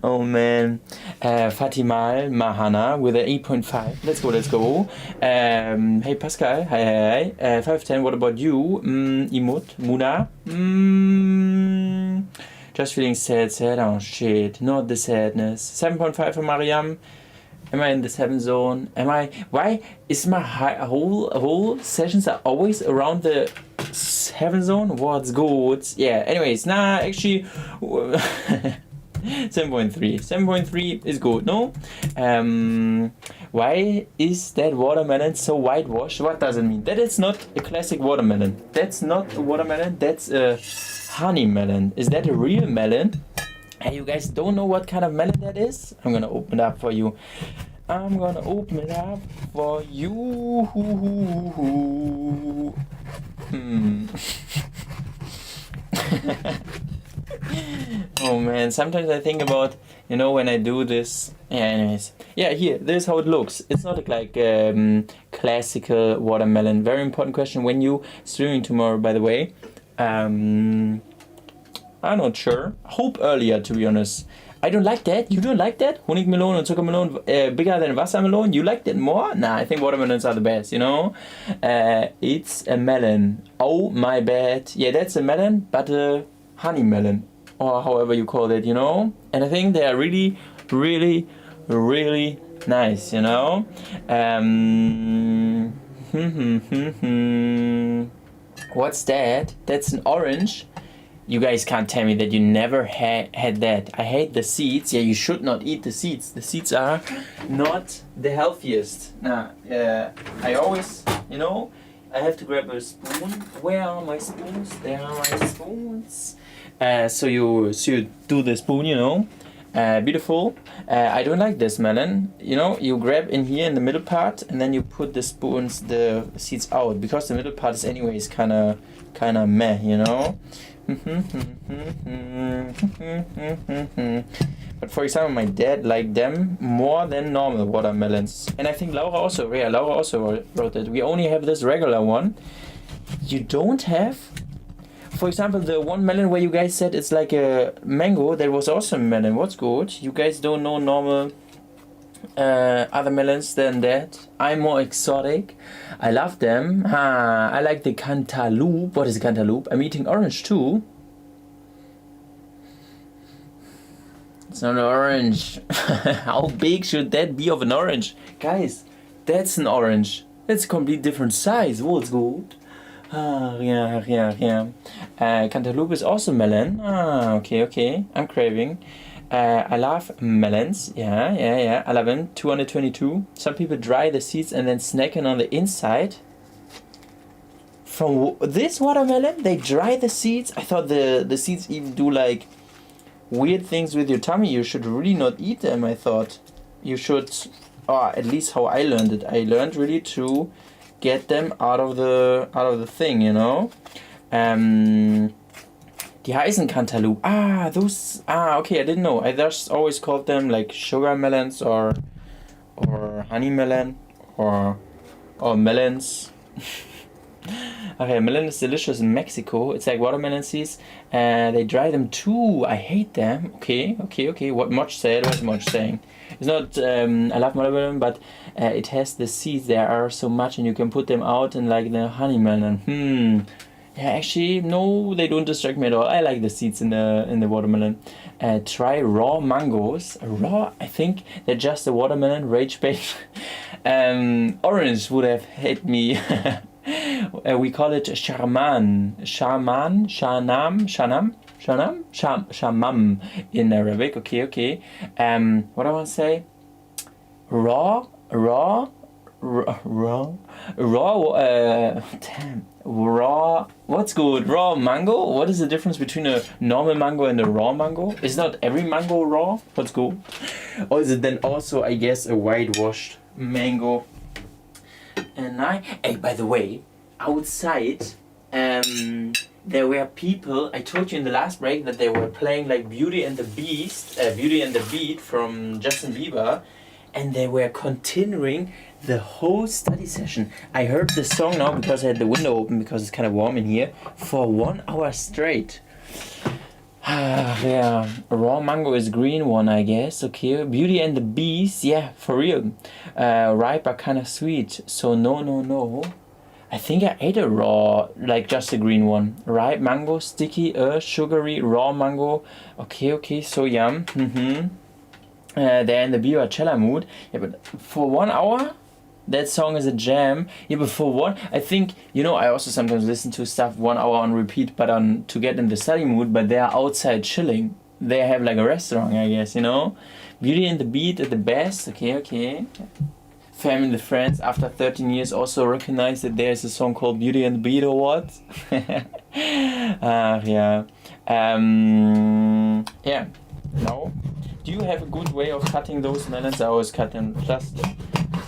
Oh man, Fatimal Mahana with an 8.5. Let's go. Hey Pascal, hi. 510. What about you? Imut, Muna. Just feeling sad. Oh shit, not the sadness. 7.5 for Mariam. Am I in the 7 zone? Why is my whole sessions are always around the 7 zone? What's good? Yeah, anyways, actually 7.3. 7.3 is good, no? Why is that watermelon so whitewashed? What does it mean? That is not a classic watermelon. That's not a watermelon, that's a honey melon. Is that a real melon? Hey, you guys don't know what kind of melon that is? I'm gonna open it up for you. Oh man, sometimes I think about, you know, when I do this. Yeah, anyways. Yeah, here, this is how it looks. It's not like classical watermelon. Very important question when you streaming tomorrow, by the way. I'm not sure. Hope earlier, to be honest. I don't like that. You don't like that? Honigmelon and Zuckermelon bigger than Wassermelon? You like that more? Nah, I think watermelons are the best, you know? It's a melon. Oh, my bad. Yeah, that's a melon, but a honey melon. Or however you call it, you know? And I think they are really, really, really nice, you know? What's that? That's an orange. You guys can't tell me that you never had that. I hate the seeds. Yeah, you should not eat the seeds. The seeds are not the healthiest. I always, you know, I have to grab a spoon. Where are my spoons? There are my spoons. So you do the spoon, you know. Beautiful. I don't like this melon. You know, you grab in here in the middle part, and then you put the seeds out, because the middle part is anyways kind of meh, you know. But for example, my dad liked them more than normal watermelons, and I think Laura also wrote that. We only have this regular one. You don't have, for example, the one melon where you guys said it's like a mango. That was also a melon. What's good? You guys don't know normal other melons than that. I'm more exotic. I love them. I like the cantaloupe. What is cantaloupe? I'm eating orange too. It's not an orange. How big should that be of an orange? Guys, that's an orange. That's a complete different size. What's good? Yeah. Cantaloupe is also melon. Okay. I'm craving. I love melons. Yeah. I love them. 222. Some people dry the seeds and then snack it on the inside. From this watermelon, they dry the seeds. I thought the seeds even do like weird things with your tummy. You should really not eat them. I thought you should, at least how I learned it. I learned really to get them out of the thing, you know. Die heißen Cantaloupe. Okay, I didn't know. I just always called them like sugar melons or honey melon or melons. Okay, melon is delicious in Mexico. It's like watermelon seeds. They dry them too. I hate them. Okay. What Moch said was Moch saying. It's not, I love watermelon, but it has the seeds. There are so much, and you can put them out in like the honey melon. Yeah, actually, no, they don't distract me at all. I like the seeds in the watermelon. Try raw mangoes. Raw, I think they're just a watermelon rage bait. Orange would have hit me. We call it shamam in Arabic. Okay. What I want to say? Raw raw. What's good? Raw mango? What is the difference between a normal mango and a raw mango? Is not every mango raw? What's good? Or is it then also, I guess, a whitewashed mango? And hey, by the way, outside, there were people. I told you in the last break that they were playing like Beauty and the Beat from Justin Bieber, and they were continuing the whole study session. I heard the song now because I had the window open because it's kind of warm in here for 1 hour straight. Yeah, raw mango is green one, I guess. Okay, Beauty and the Beast, yeah, for real. Ripe are kind of sweet, so no. I think I ate a raw, like just a green one. Ripe mango, sticky, sugary, raw mango. Okay, so yum. They're in the Biochella mood. Yeah, but for 1 hour, that song is a jam. Yeah, but for one, I think, I also sometimes listen to stuff 1 hour on repeat, but to get in the study mood, but they are outside chilling. They have like a restaurant, I guess, Beauty and the Beat at the best. Okay. Family and the Friends, after 13 years, also recognize that there's a song called Beauty and the Beat or what? Yeah. Yeah. Now, do you have a good way of cutting those melons? I always cut them just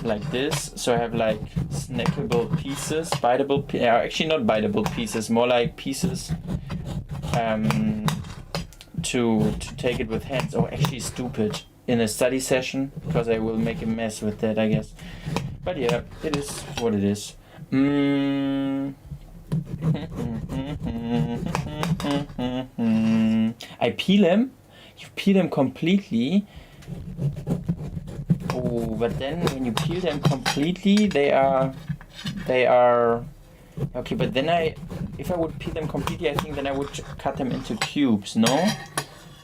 like this. So I have like snackable pieces, actually not biteable pieces, more like pieces to take it with hands. Oh, actually stupid. In a study session, because I will make a mess with that, I guess. But yeah, it is what it is. I peel them. You peel them completely. Oh, but then when you peel them completely, they are okay. But then if I would peel them completely, I think then I would cut them into cubes, no?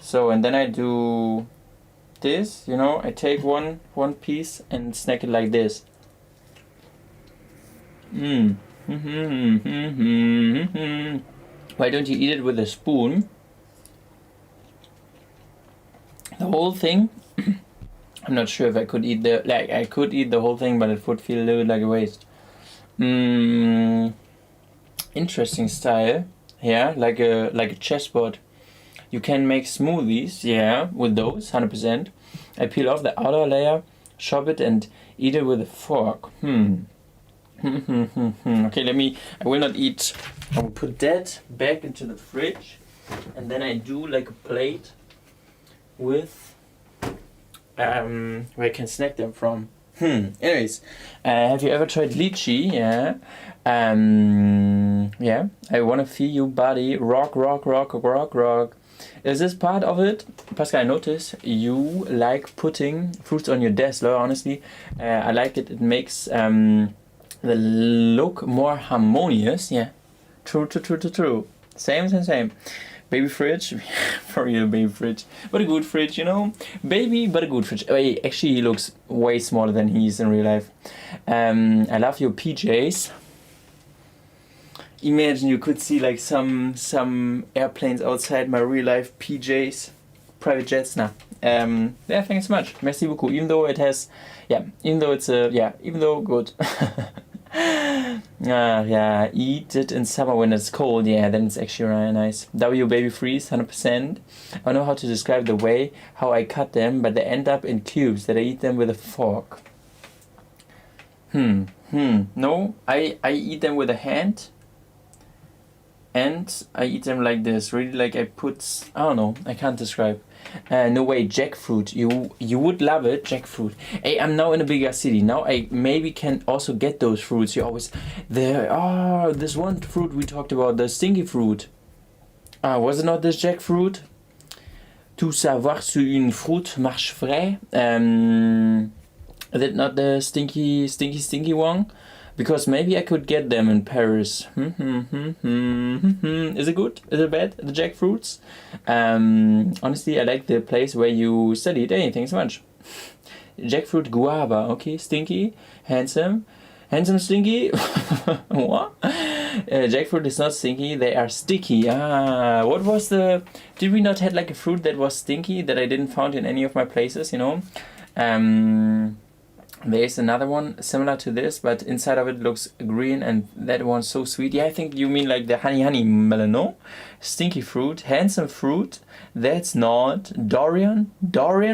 So and then I do this, I take one piece and snack it like this. Why don't you eat it with a spoon? The whole thing? I'm not sure if I could eat I could eat the whole thing, but it would feel a little bit like a waste. Interesting style. Yeah, like a chessboard. You can make smoothies, yeah, with those, 100%. I peel off the outer layer, chop it, and eat it with a fork. Okay, I will not eat. I will put that back into the fridge, and then I do like a plate with, where I can snack them from. Anyways, have you ever tried lychee? Yeah. Yeah, I wanna feel you body rock. Is this part of it? Pascal, I notice you like putting fruits on your desk, honestly. I like it. It makes the look more harmonious. Yeah, true. Same. Baby fridge, for real, baby fridge. But a good fridge, Baby, but a good fridge. Actually, he looks way smaller than he is in real life. I love your PJs. Imagine you could see like some airplanes outside my real life PJs, private jets. Yeah, thanks so much. Merci beaucoup. Even though good. Yeah, eat it in summer when it's cold. Yeah, then it's actually really nice. W baby freeze, 100%. I don't know how to describe the way how I cut them, but they end up in cubes that I eat them with a fork. No, I eat them with a hand. And I eat them like this, really like I don't know, I can't describe. No way, jackfruit, you would love it, jackfruit. Hey, I'm now in a bigger city, now I maybe can also get those fruits. This one fruit we talked about, the stinky fruit. Was it not this jackfruit? Tout savoir sur une fruit marche frais. Is it not the stinky one? Because maybe I could get them in Paris. Is it good? Is it bad? The jackfruits? Honestly, I like the place where you studied. Hey, thanks so much. Jackfruit guava. Okay, stinky, handsome, stinky. What? Jackfruit is not stinky. They are sticky. What was did we not have like a fruit that was stinky that I didn't found in any of my places? There's another one similar to this, but inside of it looks green, and that one's so sweet. Yeah, I think you mean like the honey melon, no? Stinky fruit, handsome fruit. That's not durian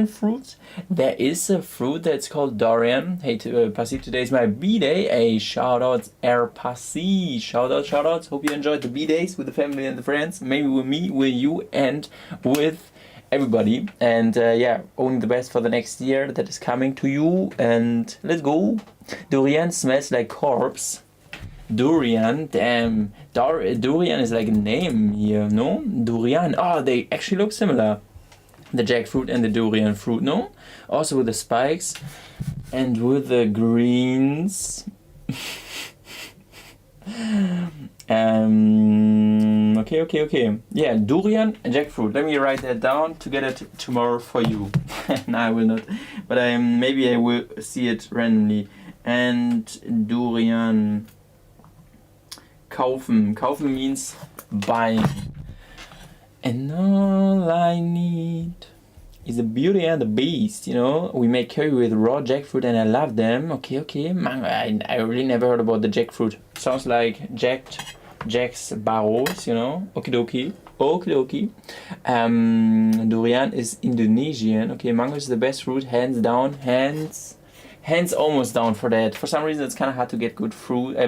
fruit. There is a fruit that's called durian. Hey, Pasi, today is my B-day. A shout out, Air Pasi. Shout out. Hope you enjoyed the B-days with the family and the friends. Maybe with me, with you, and with everybody. And yeah, only the best for the next year that is coming to you. And let's go. Durian smells like corpse. Durian, damn. Durian is like a name here, no? Durian. Oh, they actually look similar. The jackfruit and the durian fruit, no? Also with the spikes and with the greens. Okay. Yeah, durian and jackfruit. Let me write that down to get it tomorrow for you. No, I will not. But maybe I will see it randomly. And durian. Kaufen. Kaufen means buying. And all I need is the Beauty and the Beast, you know? We make curry with raw jackfruit and I love them. Okay. Man, I really never heard about the jackfruit. Sounds like Jack's barrows, you know? Okidoki. Durian is Indonesian. Okay, mango is the best fruit, hands down. Hands almost down for that. For some reason, it's kind of hard to get good fruit,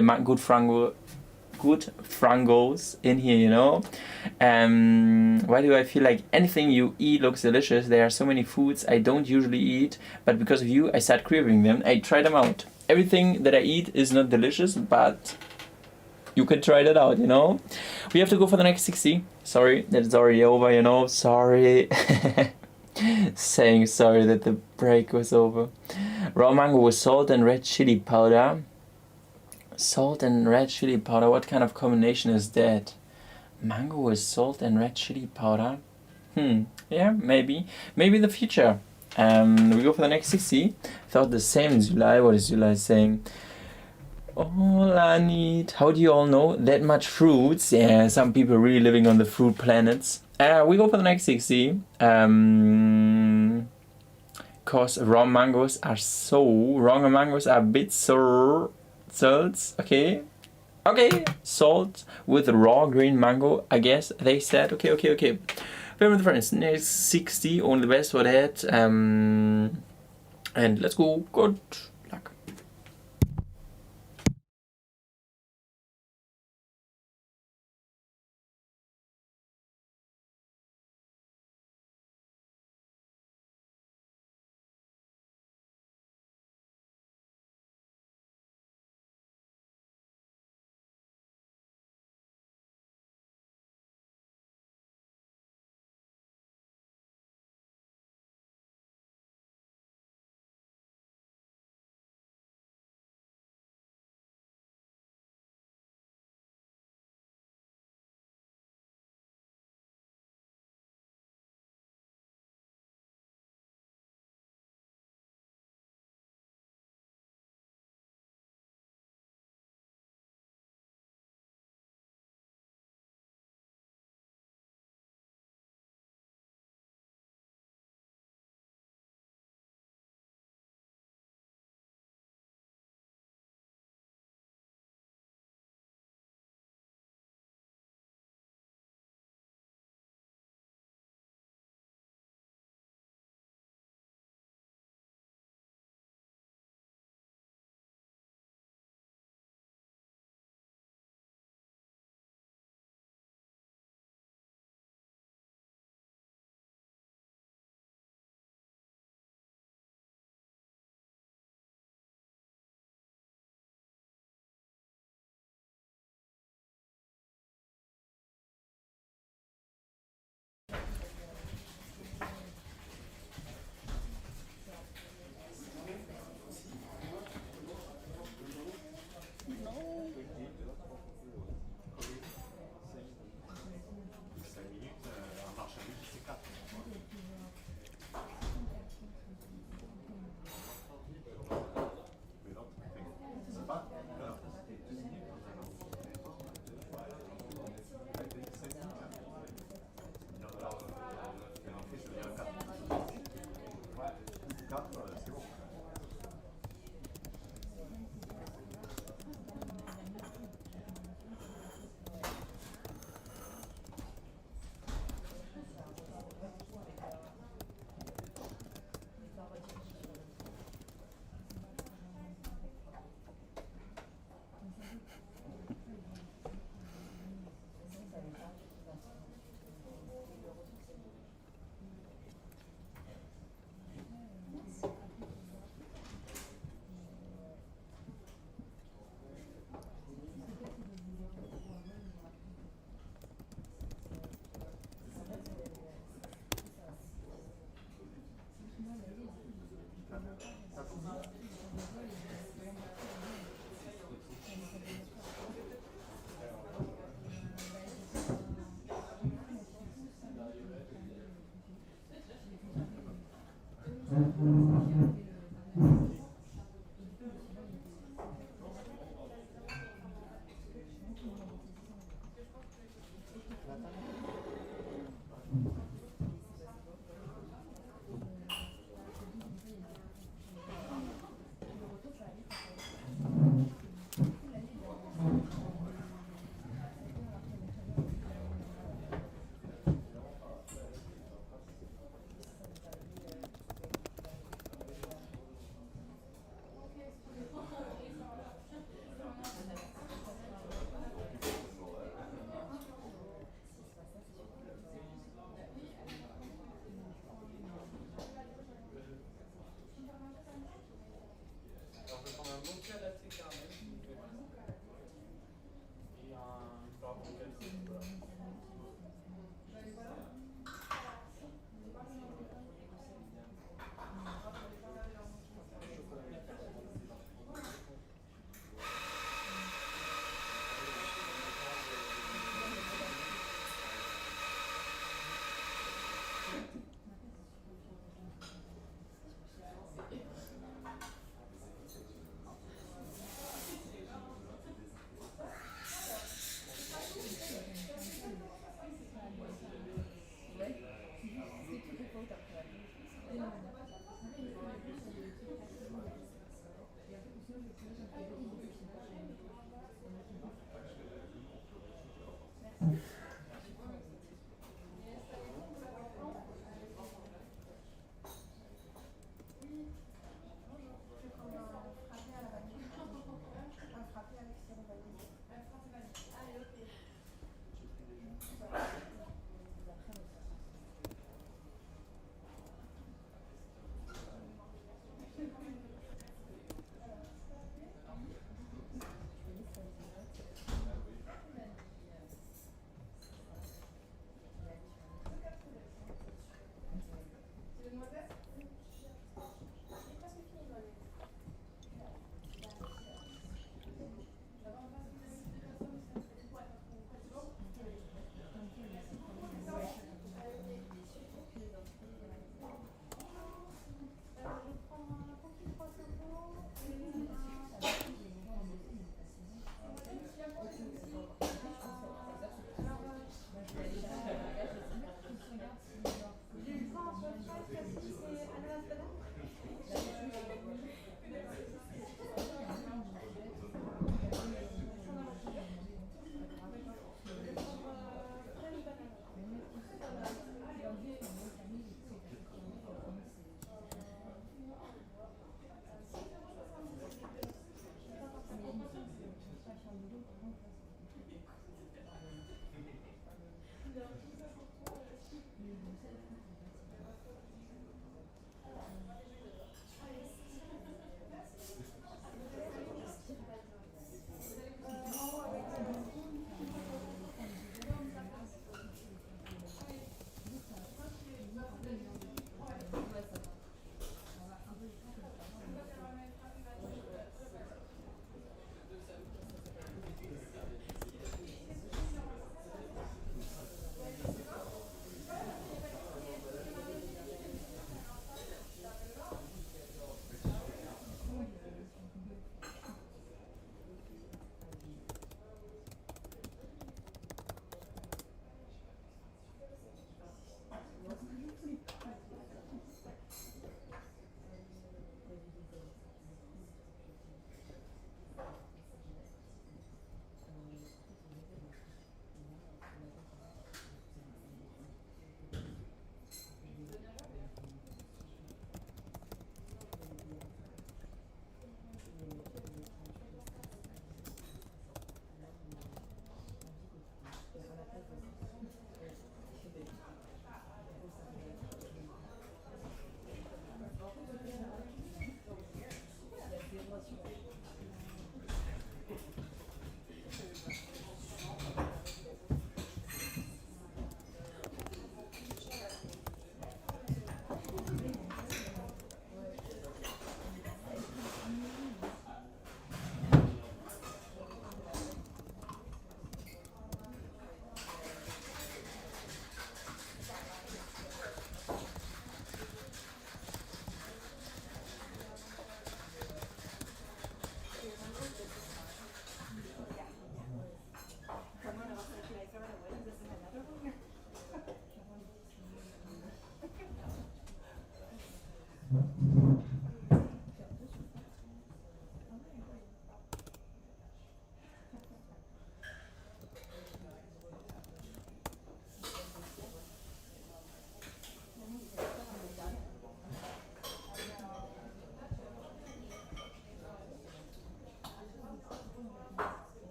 good frangos in here, you know. Why do I feel like anything you eat looks delicious? There are so many foods I don't usually eat, but because of you, I start craving them. I try them out. Everything that I eat is not delicious, but you can try that out, you know. We have to go for the next 60. Sorry, that's already over, you know. Sorry. Saying sorry that the break was over. Raw mango with salt and red chili powder. Salt and red chili powder, what kind of combination is that? Mango with salt and red chili powder? Yeah, maybe the future. We go for the next 60. Thought the same, Zulai. What is Zulai saying? All I need. How do you all know that much fruits? Yeah, some people really living on the fruit planets. We go for the next 60. Cause raw mangoes are a bit sour. Salts, okay. Salt with raw green mango, I guess they said. Okay. Favorite friends, next 60, only the best for that. And let's go. Good.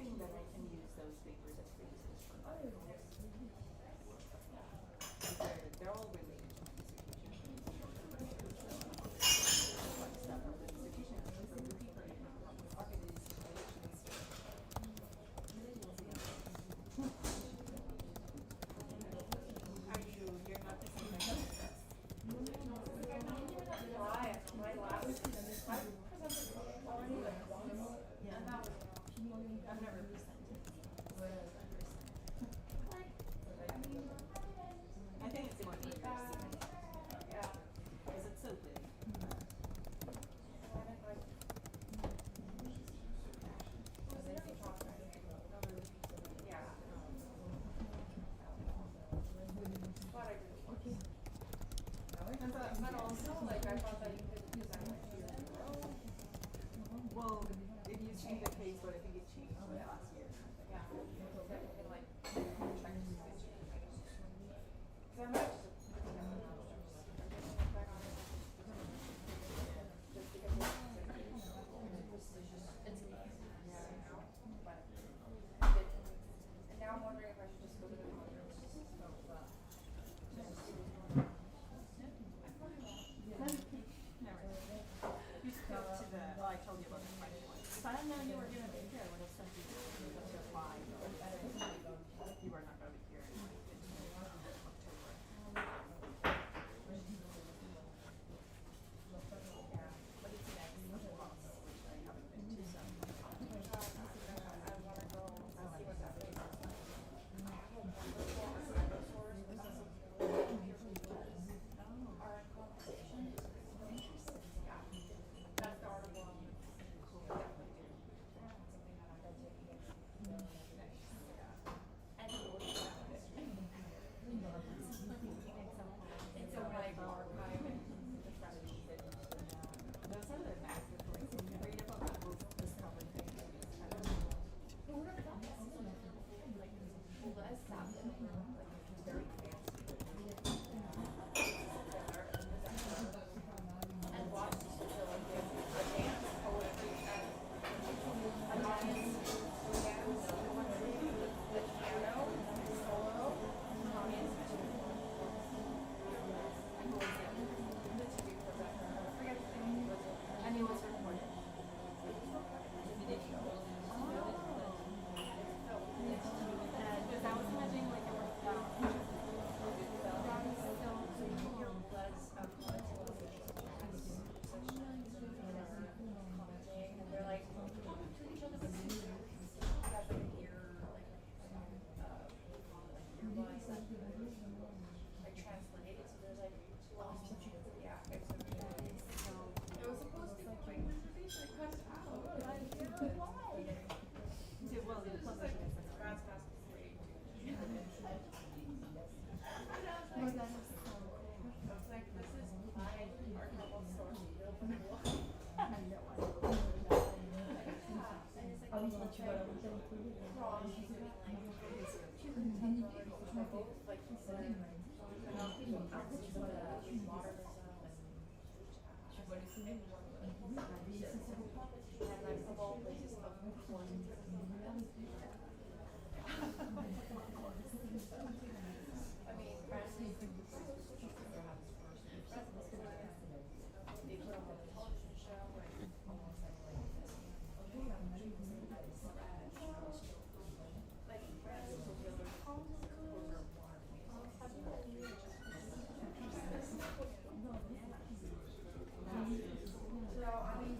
hoping that I can use those papers as basis for other books. They're all related to my dissertation. Stuff of the dissertation, from the paper, you're not the same as my last I've never presented. I think it's more interesting. Yeah. Because it's so big. Yeah. But I do. Okay. But also, like, I thought that you could use that much here. Well, it used to be the case, but I think it changed last year. Yeah. Like, so I'm not just and now I'm wondering if I should just go to the You spoke to the, well, I told you about the French one. If I didn't know you were going to be here, I would have sent you to apply. You were not going to be here in October. Yeah, but it's next month, which I haven't been to, so. I want to go and see what's happening. Our conversation is interesting. Yeah, that's the article. Definitely do. Something that I had to and it's a like archive and the strategy that those are the massive things. If you read about that book, discovered things. Well, that's something like very fancy. And watch this like a dance poetry and an audience the piano, solo, audience and it was recorded. Because I was imagining like it was and they're like talking to each other, but have like an ear, like earbuds, like translated. So there's like two options. Yeah, it's so it was supposed to be like conversation. I cut it out. Why? Well, it was like fast. I was like, this is my archival source. And it's like, wrong. She's doing like both like modernism and like of all places of course. I mean, they put on a television show like so I mean,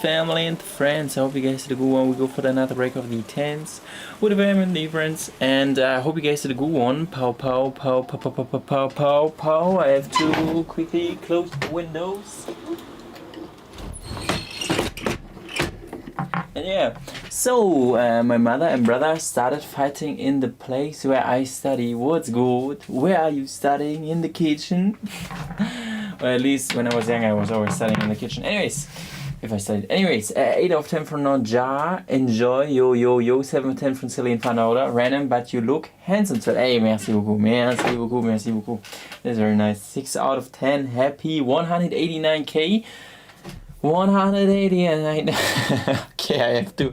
family and friends. I hope you guys had a good one. We go for another break of the 10s with the family and the friends. And I hope you guys had a good one. Pow, pow, pow, pow, pow, pow, pow, pow, pow, pow. I have to quickly close the windows. And yeah, so my mother and brother started fighting in the place where I study. What's good? Where are you studying? In the kitchen? Well, at least when I was young, I was always studying in the kitchen. Anyways, if I studied. Anyways, 8 out of 10 from Noja. Enjoy. Yo, yo, yo. 7 out of 10 from Celine Fanoda. Random, but you look handsome. So, hey, merci beaucoup. Merci beaucoup. Merci beaucoup. That's very nice. 6 out of 10. Happy. 189k. 189. Okay, I have to.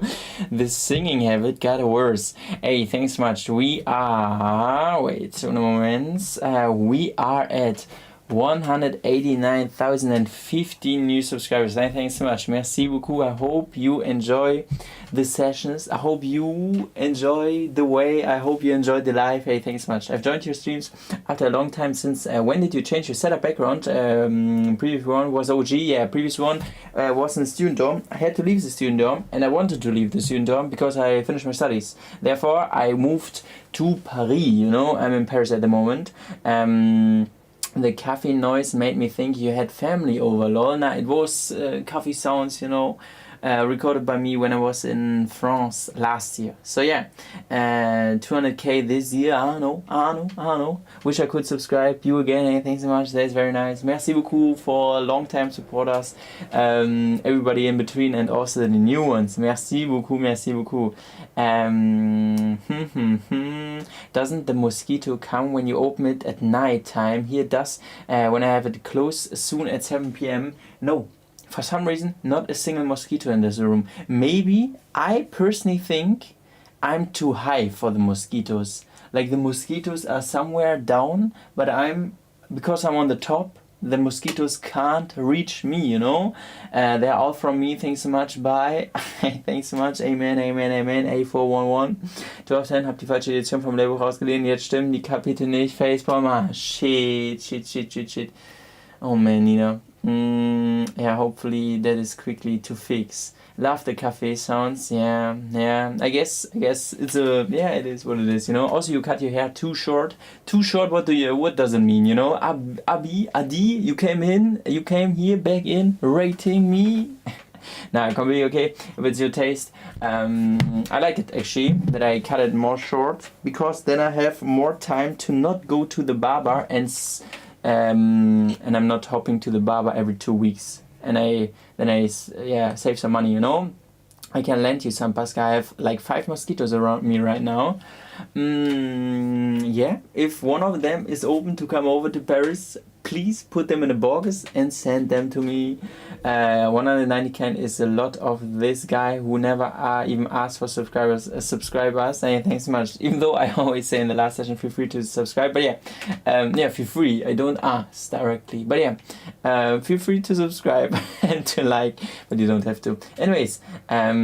The singing habit got worse. Hey, thanks much. We are. Wait, a moment. We are at 189,015 new subscribers. Thanks so much. Merci beaucoup. I hope you enjoy the sessions. I hope you enjoy the way. I hope you enjoyed the live. Hey, thanks so much. I've joined your streams after a long time since. When did you change your setup background? Previous one was OG. Yeah, previous one was in student dorm. I had to leave the student dorm, and I wanted to leave the student dorm because I finished my studies. Therefore, I moved to Paris. You know, I'm in Paris at the moment. The coffee noise made me think you had family over. Lol. Nah, it was coffee sounds, you know, recorded by me when I was in France last year. So yeah, 200k this year. I know. Wish I could subscribe you again. Hey, thanks so much. That's very nice. Merci beaucoup for long time supporters. Everybody in between and also the new ones. Merci beaucoup. Merci beaucoup. Doesn't the mosquito come when you open it at night time? Here it does when I have it closed soon at 7 p.m. No, for some reason, not a single mosquito in this room. Maybe I personally think I'm too high for the mosquitoes. Like the mosquitoes are somewhere down, but because I'm on the top, the mosquitoes can't reach me, you know. They're all from me. Thanks so much. Bye. Thanks so much. Amen, amen, amen. A411. 1210, hab die falsche Edition vom Lehrbuch ausgeliehen. Jetzt stimmen die Kapitel nicht. Facepalm. Ah, shit. Oh man, Nina. Yeah, hopefully that is quickly to fix. Love the cafe sounds. Yeah. I guess it's it is what it is, you know. Also, you cut your hair too short. What does it mean, you know? Adi, you came here back in rating me. Nah, completely okay if it's your taste. I like it actually that I cut it more short because then I have more time to not go to the barber and I'm not hopping to the barber every 2 weeks. And I save some money, you know. I can lend you some, Pascal. I have like 5 mosquitoes around me right now. Yeah, if one of them is open to come over to Paris, please put them in a box and send them to me. 190 can is a lot of this guy who never even asked for subscribers. And thanks so much. Even though I always say in the last session, feel free to subscribe. But yeah, feel free. I don't ask directly. But yeah, feel free to subscribe and to like, but you don't have to. Anyways, if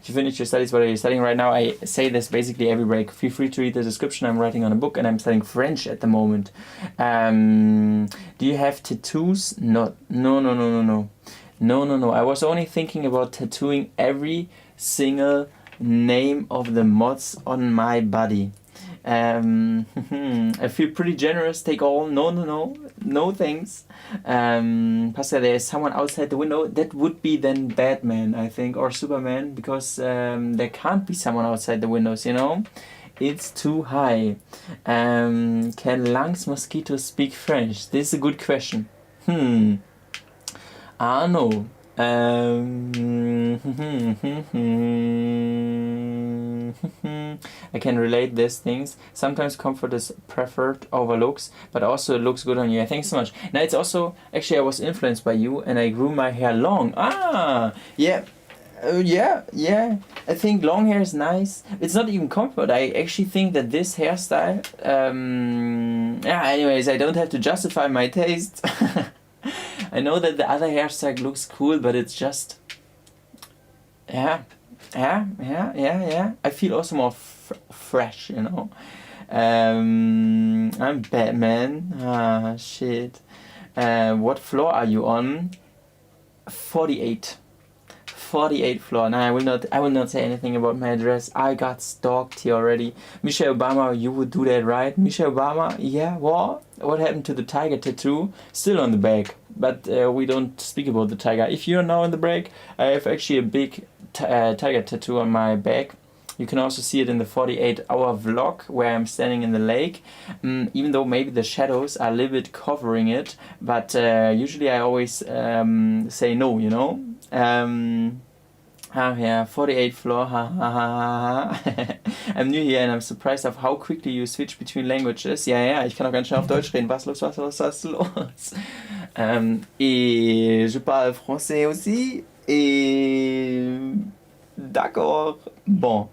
you finish your studies, what are you studying right now? I say this basically every break. Feel free to read the description. I'm writing on a book and I'm studying French at the moment. Do you have tattoos? No. I was only thinking about tattooing every single name of the mods on my body. I feel pretty generous. Take all. No thanks. Pascal, there is someone outside the window. That would be then Batman, I think, or Superman, because there can't be someone outside the windows, you know. It's too high. Can lungs mosquitoes speak French? This is a good question. I don't know. I can relate these things. Sometimes comfort is preferred over looks, but also it looks good on you. Thanks so much. Now it's also, actually I was influenced by you and I grew my hair long. Yeah. I think long hair is nice. It's not even comfort. I actually think that this hairstyle, anyways, I don't have to justify my taste. I know that the other hairstyle looks cool, but it's just, yeah. I feel also more fresh, you know. I'm Batman. Shit. What floor are you on? 48. 48th floor. Now I will not say anything about my address. I got stalked here already. Michelle Obama, you would do that, right? Michelle Obama, yeah, what happened to the tiger tattoo? Still on the back, but we don't speak about the tiger. If you're now in the break, I have actually a big tiger tattoo on my back. You can also see it in the 48-hour vlog where I'm standing in the lake, even though maybe the shadows are a little bit covering it, but usually I always say no, you know. Yeah, 48th floor, ha ha ha ha. I'm new here and I'm surprised of how quickly you switch between languages. Ja, ich kann auch ganz schnell auf Deutsch reden. Was los? Et je parle français aussi. Et... D'accord. Bon.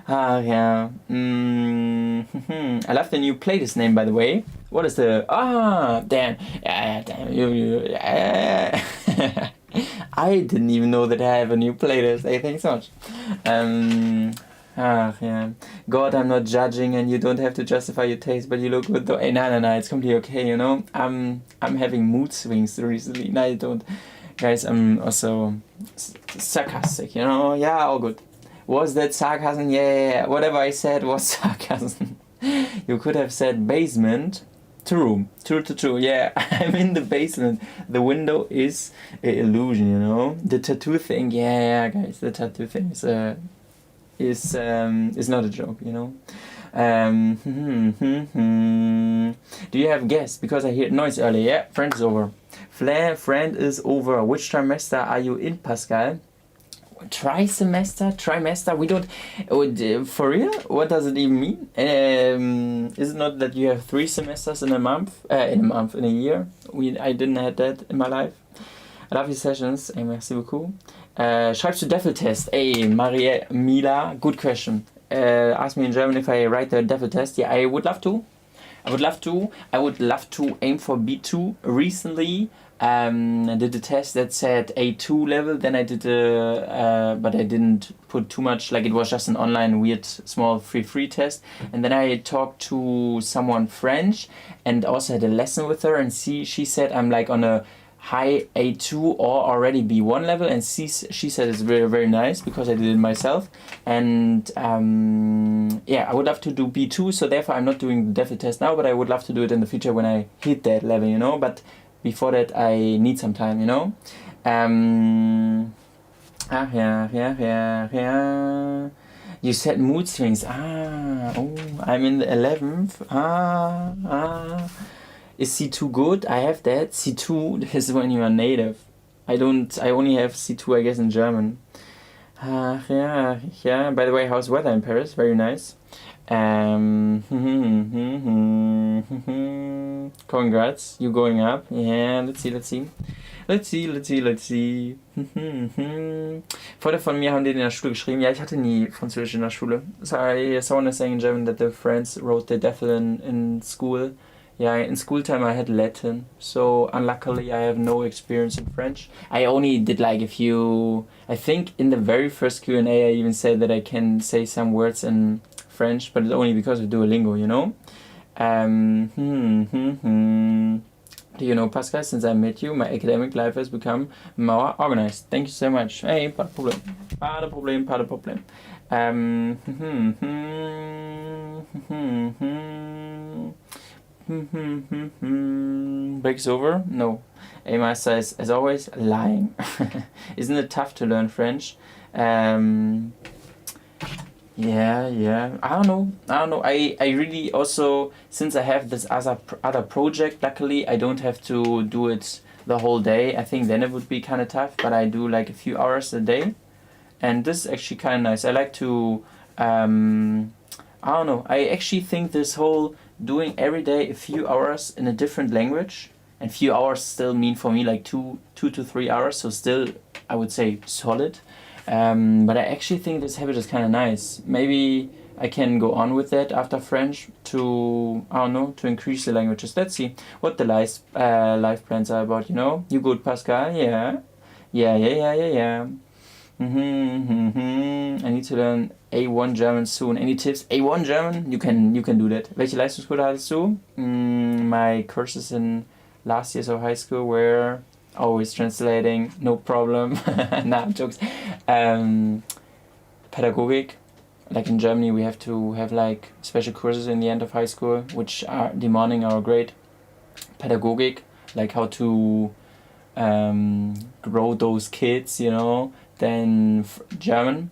Yeah. I love the new playlist name, by the way. What is the... damn. Damn. I didn't even know that I have a new playlist. Hey, thanks so much. Yeah. God, I'm not judging and you don't have to justify your taste, but you look good though. Hey, no, it's completely okay, you know? I'm having mood swings recently. No, I don't. Guys, I'm also sarcastic, you know? Yeah, all good. Was that sarcasm? Yeah. Whatever I said was sarcasm. You could have said basement. True. Yeah, I'm in the basement. The window is an illusion, you know? The tattoo thing, yeah, guys, the tattoo thing is not a joke, you know? Do you have guests? Because I heard noise earlier. Yeah, friend is over. Friend is over. Which trimester are you in, Pascal? Trimester? We don't... for real? What does it even mean? Is it not that you have 3 semesters in a month? In a year? I didn't have that in my life. I love your sessions. Merci beaucoup. Schreibst du Devil Test? Hey, Maria Mila, good question. Ask me in German if I write the Devil Test. Yeah, I would love to. I would love to aim for B2. Recently, I did a test that said A2 level. Then I did but I didn't put too much. Like, it was just an online weird small free test. And then I talked to someone French and also had a lesson with her. And she said I'm like on a high A2 or already B1 level, and she said it's very, very nice because I did it myself. And yeah, I would love to do B2, so therefore I'm not doing the Devil Test now, but I would love to do it in the future when I hit that level, you know. But before that I need some time, you know. Yeah. You said mood swings. I'm in the 11th. Is C2 good? I have that. C2 is when you are native. I only have C2, I guess, in German. Yeah. By the way, how's weather in Paris? Very nice. Congrats, you going up. Yeah, let's see. Freunde von mir haben den in der Schule geschrieben. Ja, ich hatte nie Französisch in der Schule. Someone is saying in German that the friends wrote the devil in school. Yeah, in school time I had Latin, so unluckily I have no experience in French. I only did like a few... I think in the very first Q&A I even said that I can say some words in French, but it's only because of Duolingo, you know? Do you know, Pascal, since I met you, my academic life has become more organized. Thank you so much. Hey, pas de problème. Breaks over? No. Emma says, as always, lying. Isn't it tough to learn French? Yeah. I don't know. I really also, since I have this other project, luckily I don't have to do it the whole day. I think then it would be kind of tough, but I do like a few hours a day. And this is actually kind of nice. I like to, I don't know. I actually think this whole doing every day a few hours in a different language, and few hours still mean for me like 2 to 3 hours, so still I would say solid. But I actually think this habit is kind of nice. Maybe I can go on with that after French to, I don't know, to increase the languages. Let's see what the life plans are about, you know. You good, Pascal? Yeah. I need to learn A1 German soon. Any tips? A1 German? You can do that. Welche Leistungsquote hattest du? My courses in last years of high school were always translating, no problem. Nah, jokes. Pedagogic, like in Germany, we have to have like special courses in the end of high school, which are demanding our grade. Pedagogic, like how to grow those kids, you know. Then German,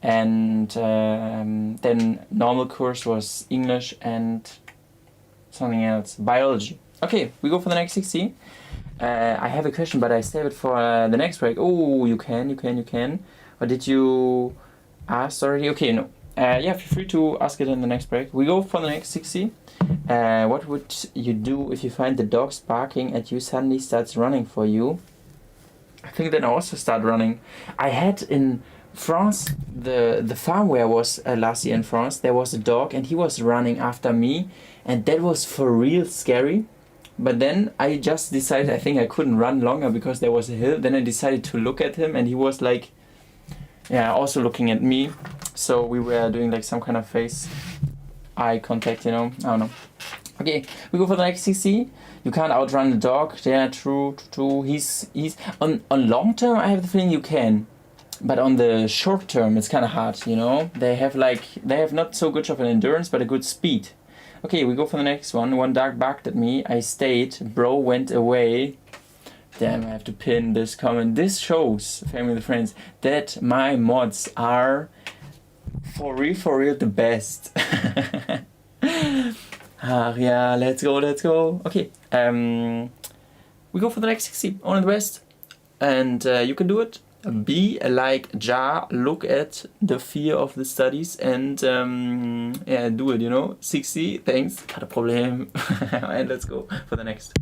and then normal course was English and something else, biology. Okay, we go for the next 60. I have a question, but I save it for the next break. Oh, you can. Or did you ask already? Okay, no. Yeah, feel free to ask it in the next break. We go for the next 60. What would you do if you find the dogs barking at you suddenly starts running for you? I think then I also start running. I had in France, the farm where I was last year in France, there was a dog and he was running after me, and that was for real scary. But then I just decided I think I couldn't run longer because there was a hill. Then I decided to look at him and he was like, yeah, also looking at me. So we were doing like some kind of face eye contact, you know. I don't know. Okay, we go for the next CC. You can't outrun the dog. Yeah, true. He's on long term. I have the feeling you can, but on the short term, it's kind of hard. You know, they have not so good of an endurance, but a good speed. Okay, we go for the next one. One dog barked at me. I stayed. Bro went away. Damn, I have to pin this comment. This shows, family and friends, that my mods are for real the best. Yeah, let's go. Okay, we go for the next 60, only the best. And you can do it. Be like Ja, look at the fear of the studies and yeah, do it, you know. 60, thanks, kein Problem. And let's go for the next.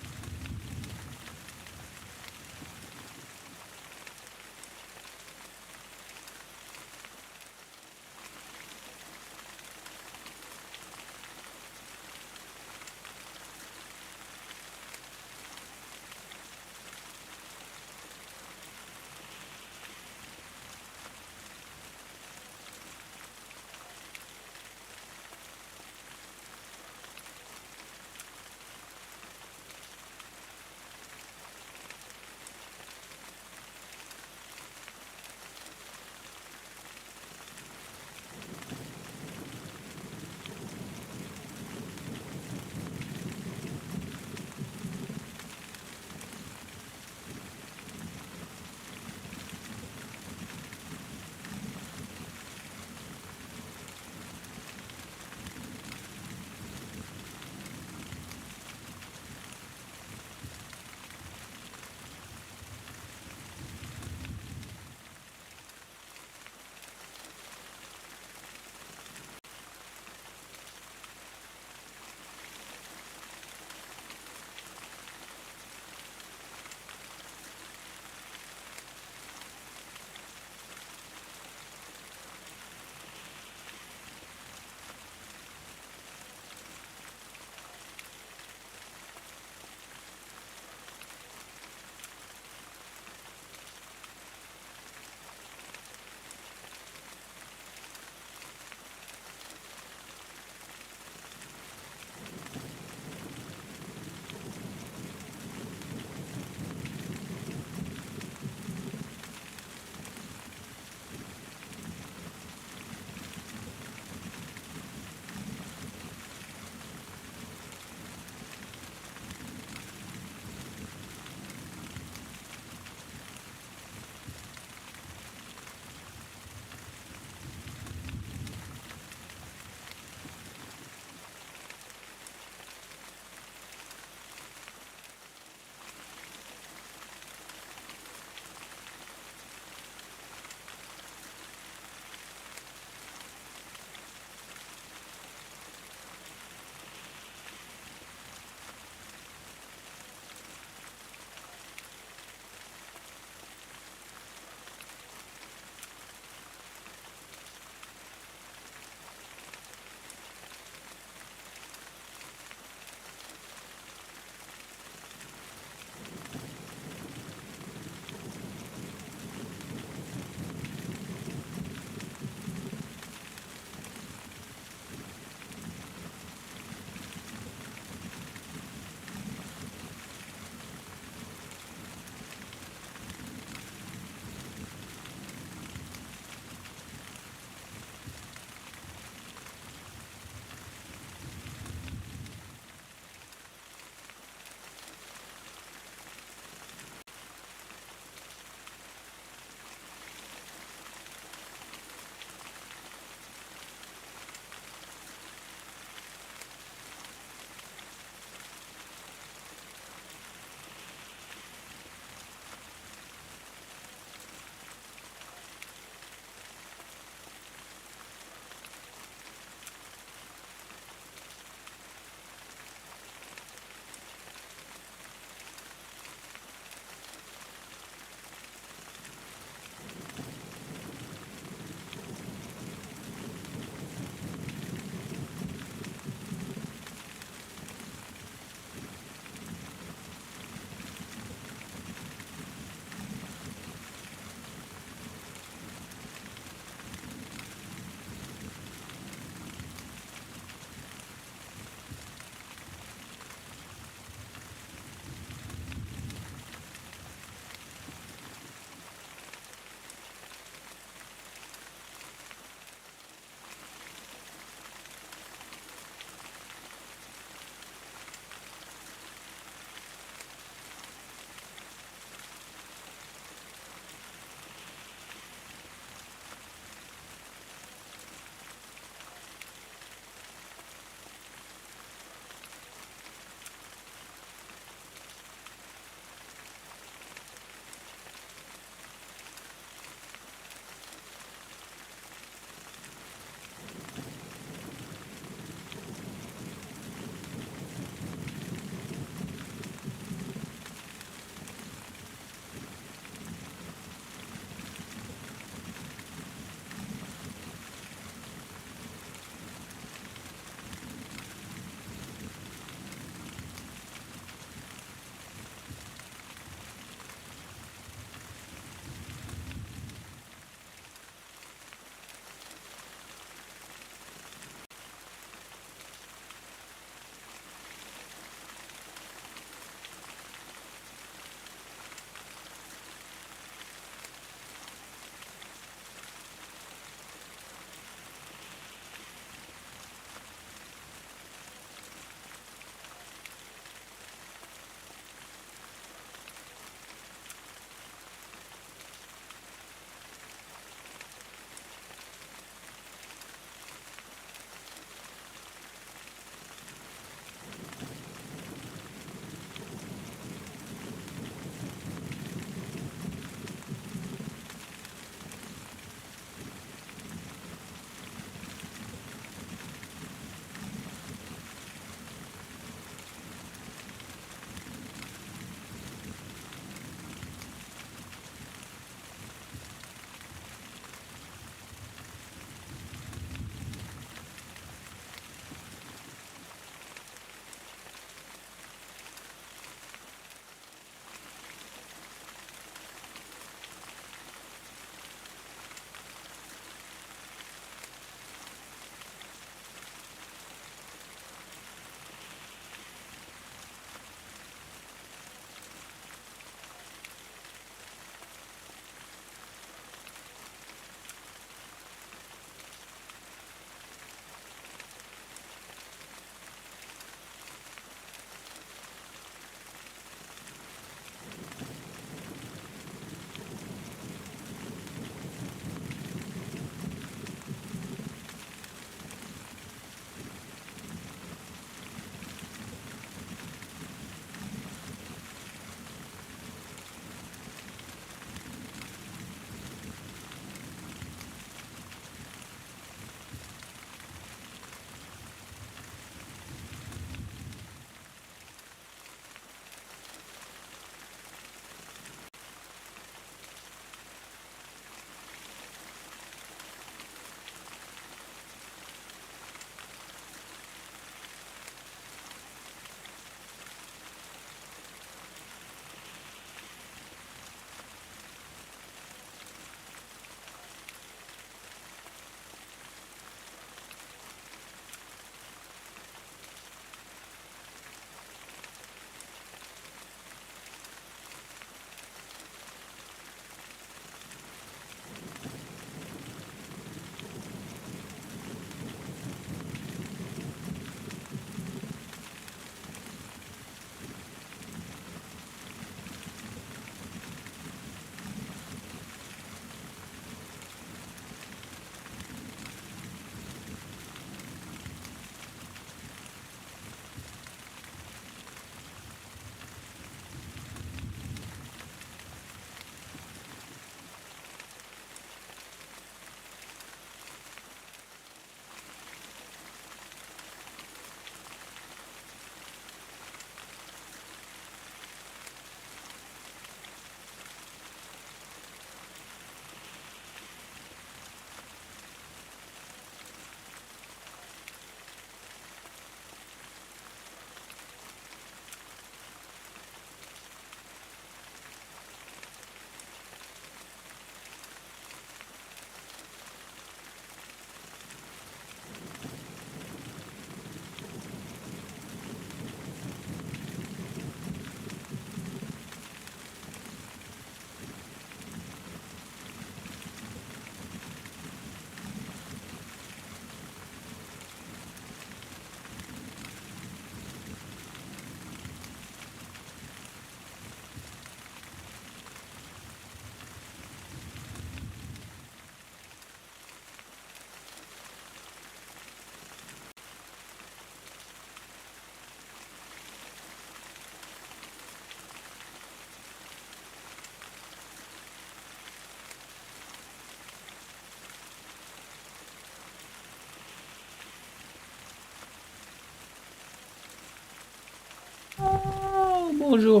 bonjour,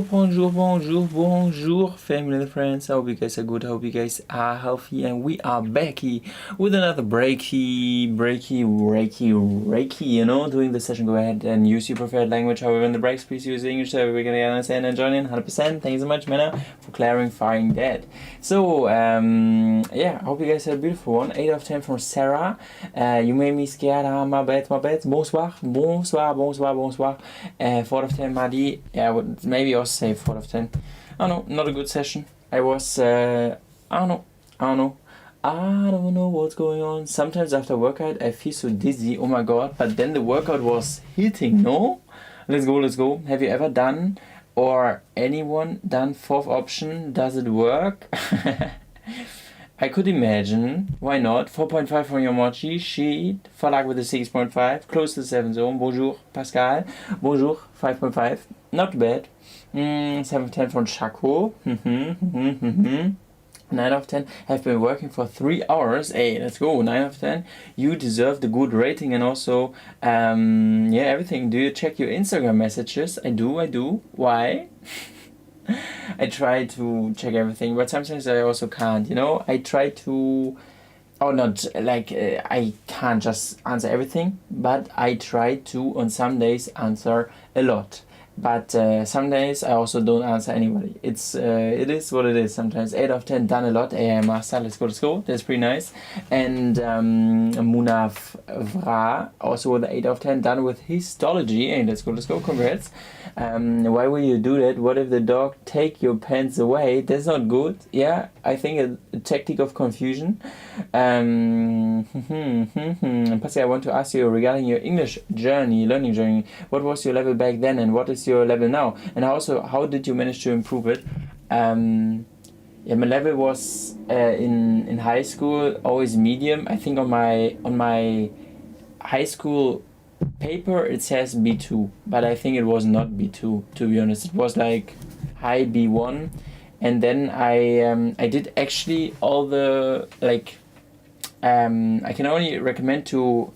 family and friends. I hope you guys are good. I hope you guys are healthy. And we are back here with another breaky, you know, doing the session. Go ahead and use your preferred language. However, in the breaks, please use English so we're gonna understand and join in 100%. Thank you so much, Mena, for clarifying that. So, yeah, I hope you guys had a beautiful one. 8 out of 10 from Sarah. You made me scared. My bad. Bonsoir. 4 out of 10, Madi. Yeah, I would maybe also say 4 out of 10. I don't know, not a good session. I was, I don't know. I don't know what's going on. Sometimes after workout, I feel so dizzy. Oh my god. But then the workout was hitting, no? Let's go. Have you ever done, or anyone done 4th option? Does it work? I could imagine. Why not? 4.5 from your mochi sheet. Verlag with a 6.5. Close to the 7 zone. Bonjour, Pascal. Bonjour, 5.5. Not bad. 7 of 10 from Chaco. 9 out of 10. Have been working for 3 hours. Hey, let's go. 9 out of 10. You deserve the good rating and also, yeah, everything. Do you check your Instagram messages? I do. Why? I try to check everything, but sometimes I also can't, you know? I try to... Oh, not like I can't just answer everything, but I try to on some days answer a lot. But some days I also don't answer anybody. It is what it is sometimes. 8 out of 10 done a lot. Master, let's go. That's pretty nice. And Munaf Vra also with 8 out of 10 done with histology. Hey, let's go. Congrats. Why will you do that? What if the dog take your pants away? That's not good. Yeah, I think a tactic of confusion. Pascal, I want to ask you regarding your English learning journey. What was your level back then and what is your level now? And also, how did you manage to improve it? Yeah, my level was in high school always medium. I think on my high school paper it says B2, but I think it was not B2, to be honest. It was like high B1, and then I did actually all the like. I can only recommend to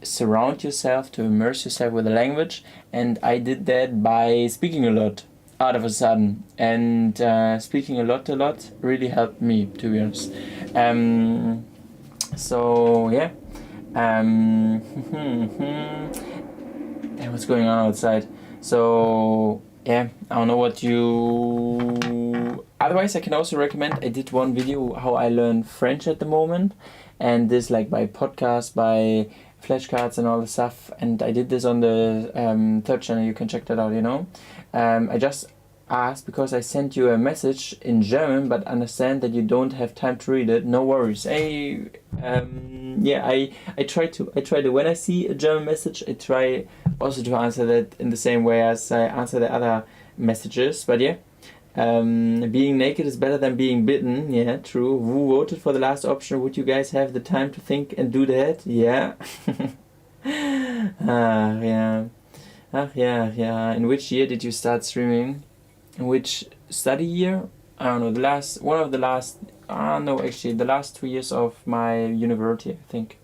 surround yourself, to immerse yourself with the language, and I did that by speaking a lot out of a sudden, and speaking a lot really helped me, to be honest. So yeah. And what's going on outside? So yeah, I don't know what you... Otherwise, I can also recommend, I did one video how I learn French at the moment, and this like by podcast, by flashcards and all the stuff, and I did this on the 3rd channel. You can check that out, you know. I just asked because I sent you a message in German, but understand that you don't have time to read it. No worries. I try to when I see a German message, I try also to answer that in the same way as I answer the other messages. But yeah, being naked is better than being bitten. Yeah, true. Who voted for the last option? Would you guys have the time to think and do that? Yeah. Yeah. In which year did you start streaming? In which study year? I don't know. The last 2 years of my university, I think.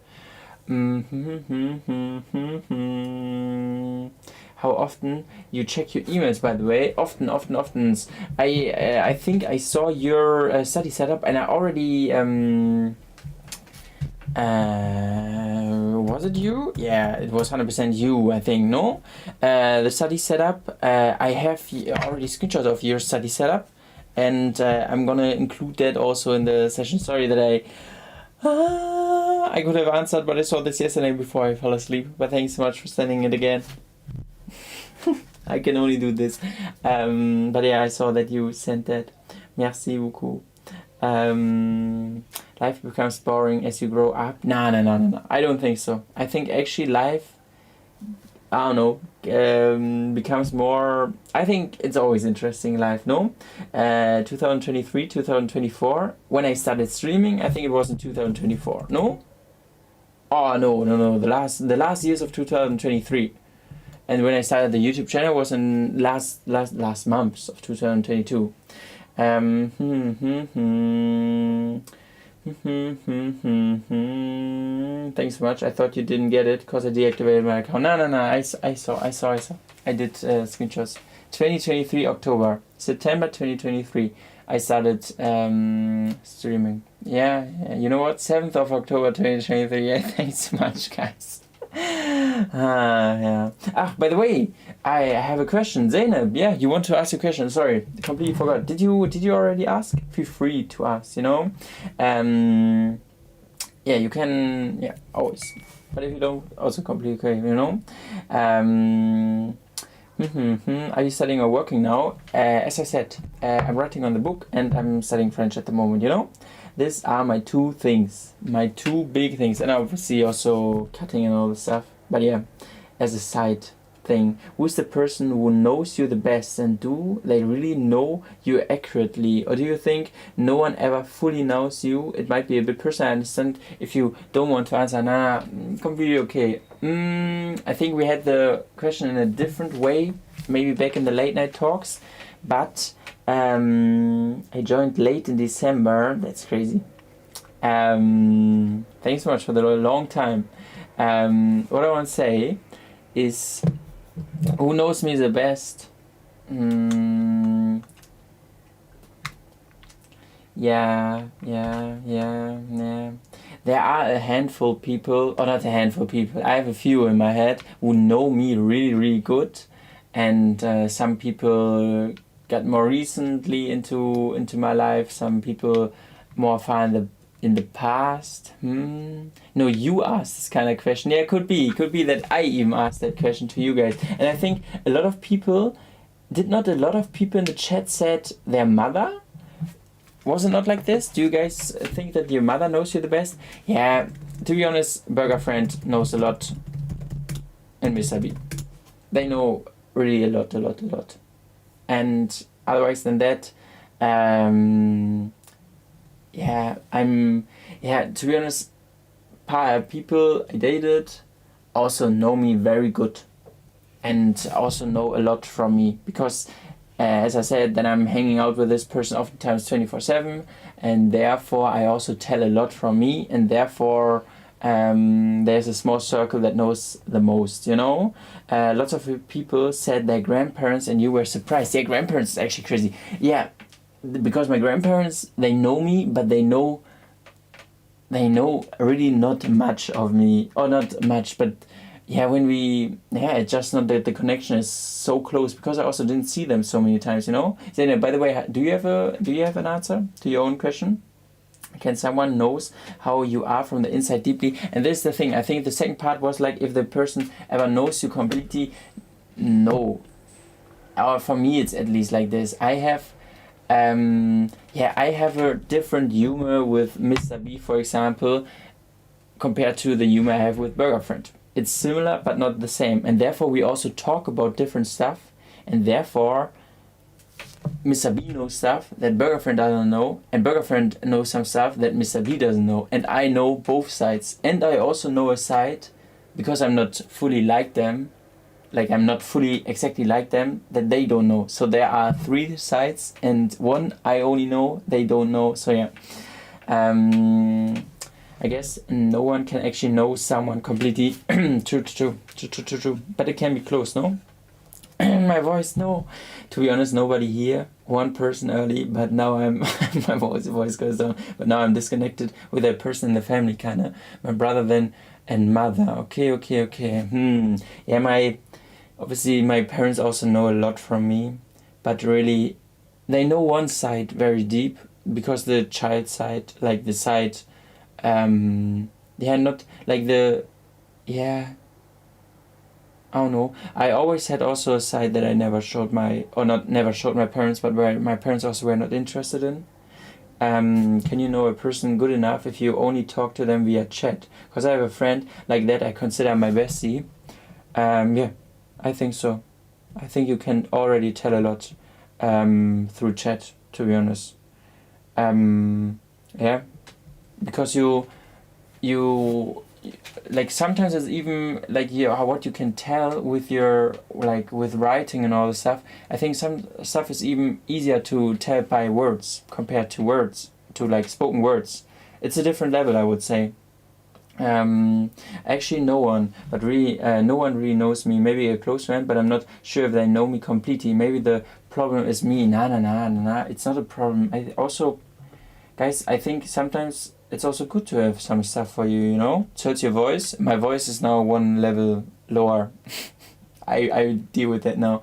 How often you check your emails, by the way? Often. I think I saw your study setup, and I already was it you? Yeah, it was 100% you, I think, no? The study setup, I have already screenshots of your study setup, and I'm gonna include that also in the session. Sorry that I could have answered, but I saw this yesterday before I fell asleep. But thanks so much for sending it again. I can only do this. But yeah, I saw that you sent that. Merci beaucoup. Life becomes boring as you grow up. No. I don't think so. I think actually life, I don't know, becomes more... I think it's always interesting in life, no? 2023, 2024, when I started streaming, I think it was in 2024, no? Oh, no. The last years of 2023. And when I started the YouTube channel was in last months of 2022. Thanks so much. I thought you didn't get it because I deactivated my account. No. I saw. I did screenshots. 2023 October. September 2023 I started streaming. Yeah, you know what? 7th of October 2023. Yeah, thanks so much, guys. Yeah. Ah, by the way, I have a question. Zainab, yeah, you want to ask a question? Sorry, completely forgot. Did you already ask? Feel free to ask, you know? Yeah, you can, yeah, always. But if you don't, also completely okay, you know? Are you studying or working now? As I said, I'm writing on the book and I'm studying French at the moment, you know? These are my two things, my two big things, and obviously also cutting and all the stuff. But yeah, as a side thing, who's the person who knows you the best, and do they really know you accurately? Or do you think no one ever fully knows you? It might be a bit personal, I understand if you don't want to answer, completely okay. I think we had the question in a different way, maybe back in the late night talks, but I joined late in December. That's crazy. Thanks so much for the long time. What I want to say is, who knows me the best? Yeah. There are a handful of people, or not a handful of people, I have a few in my head who know me really, really good. And some people got more recently into my life, some people more far in the past. No, you asked this kind of question. Yeah, could be that I even asked that question to you guys. And I think a lot of people in the chat said their mother? Was it not like this? Do you guys think that your mother knows you the best? Yeah, to be honest, Burger Friend knows a lot, and Mr. B. They know really a lot. And otherwise than that, to be honest, people I dated also know me very good and also know a lot from me, because as I said, then I'm hanging out with this person oftentimes 24/7, and therefore I also tell a lot from me, and therefore there's a small circle that knows the most, you know? Lots of people said their grandparents, and you were surprised. Yeah, grandparents is actually crazy. Yeah, because my grandparents, they know me, but they know really not much of me, or not much, but yeah, it's just not that the connection is so close, because I also didn't see them so many times, you know? Zainab, by the way, do you have an answer to your own question? Can someone knows how you are from the inside deeply? And this is the thing. I think the second part was like, if the person ever knows you completely. No. Or for me, it's at least like this. I have a different humor with Mr. B, for example, compared to the humor I have with Burger Friend. It's similar, but not the same. And therefore, we also talk about different stuff. And therefore, Mr. B knows stuff that Burger Friend doesn't know, and Burger Friend knows some stuff that Mr. B doesn't know, and I know both sides. And I also know a side, because I'm not fully like them, like I'm not fully exactly like them, that they don't know. So there are 3 sides, and one I only know, they don't know. So yeah, I guess no one can actually know someone completely. True. But it can be close, no? My voice, no. To be honest, nobody here. One person early, but now I'm my voice goes down. But now I'm disconnected with that person in the family, kinda. My brother then and mother. Okay. Yeah, obviously my parents also know a lot from me, but really, they know one side very deep, because the child side, like the side, not like the, yeah. I don't know. I always had also a side that I never showed never showed my parents, but where my parents also were not interested in. Can you know a person good enough if you only talk to them via chat? Because I have a friend like that I consider my bestie. Yeah, I think so. I think you can already tell a lot through chat, to be honest. Yeah, because you like sometimes it's even like what you can tell with your with writing and all the stuff. I think some stuff is even easier to tell by words compared to spoken words. It's a different level, I would say. Actually, no one, but really, no one really knows me. Maybe a close friend, but I'm not sure if they know me completely. Maybe the problem is me. Nah. It's not a problem. I also, guys, I think sometimes it's also good to have some stuff for you. You know, so it's your voice. My voice is now one level lower. I deal with that now.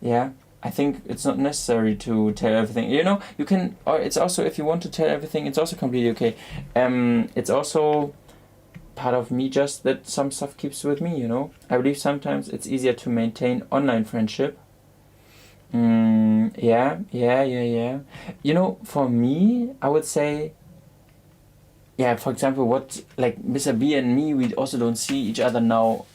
Yeah. I think it's not necessary to tell everything. You know, you can, or it's also, if you want to tell everything, it's also completely okay. It's also part of me just that some stuff keeps with me, you know. I believe sometimes it's easier to maintain online friendship. Yeah. You know, for me, I would say, yeah, for example, what, like, Mr. B and me, we also don't see each other now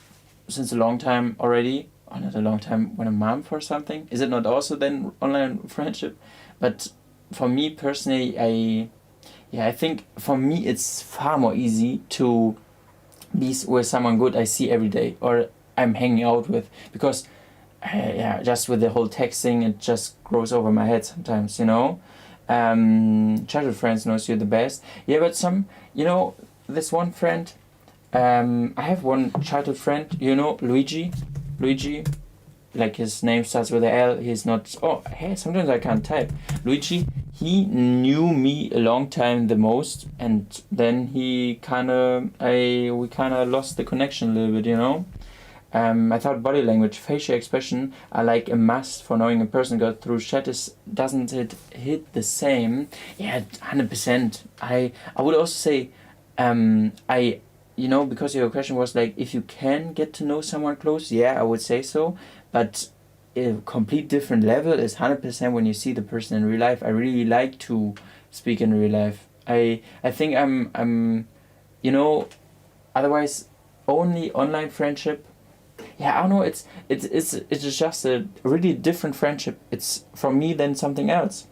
since a long time already. Or not a long time, when a month or something. Is it not also then online friendship? But for me personally, I think for me it's far more easy to be with someone good I see every day or I'm hanging out with, because just with the whole texting, it just grows over my head sometimes, you know. Childhood friends knows you the best. Yeah, but some, you know, this one friend, I have one childhood friend, you know, Luigi, like his name starts with a L. He's not. Oh, hey, sometimes I can't type. Luigi. He knew me a long time the most, and then we kind of lost the connection a little bit, you know. I thought body language, facial expression are like a must for knowing a person got through chat. Doesn't it hit the same? Yeah, 100%. I would also say, you know, because your question was like, if you can get to know someone close, yeah, I would say so. But a complete different level is 100% when you see the person in real life. I really like to speak in real life. I think I'm, you know, otherwise only online friendship. Yeah, I don't know. It's just a really different friendship. It's from me than something else.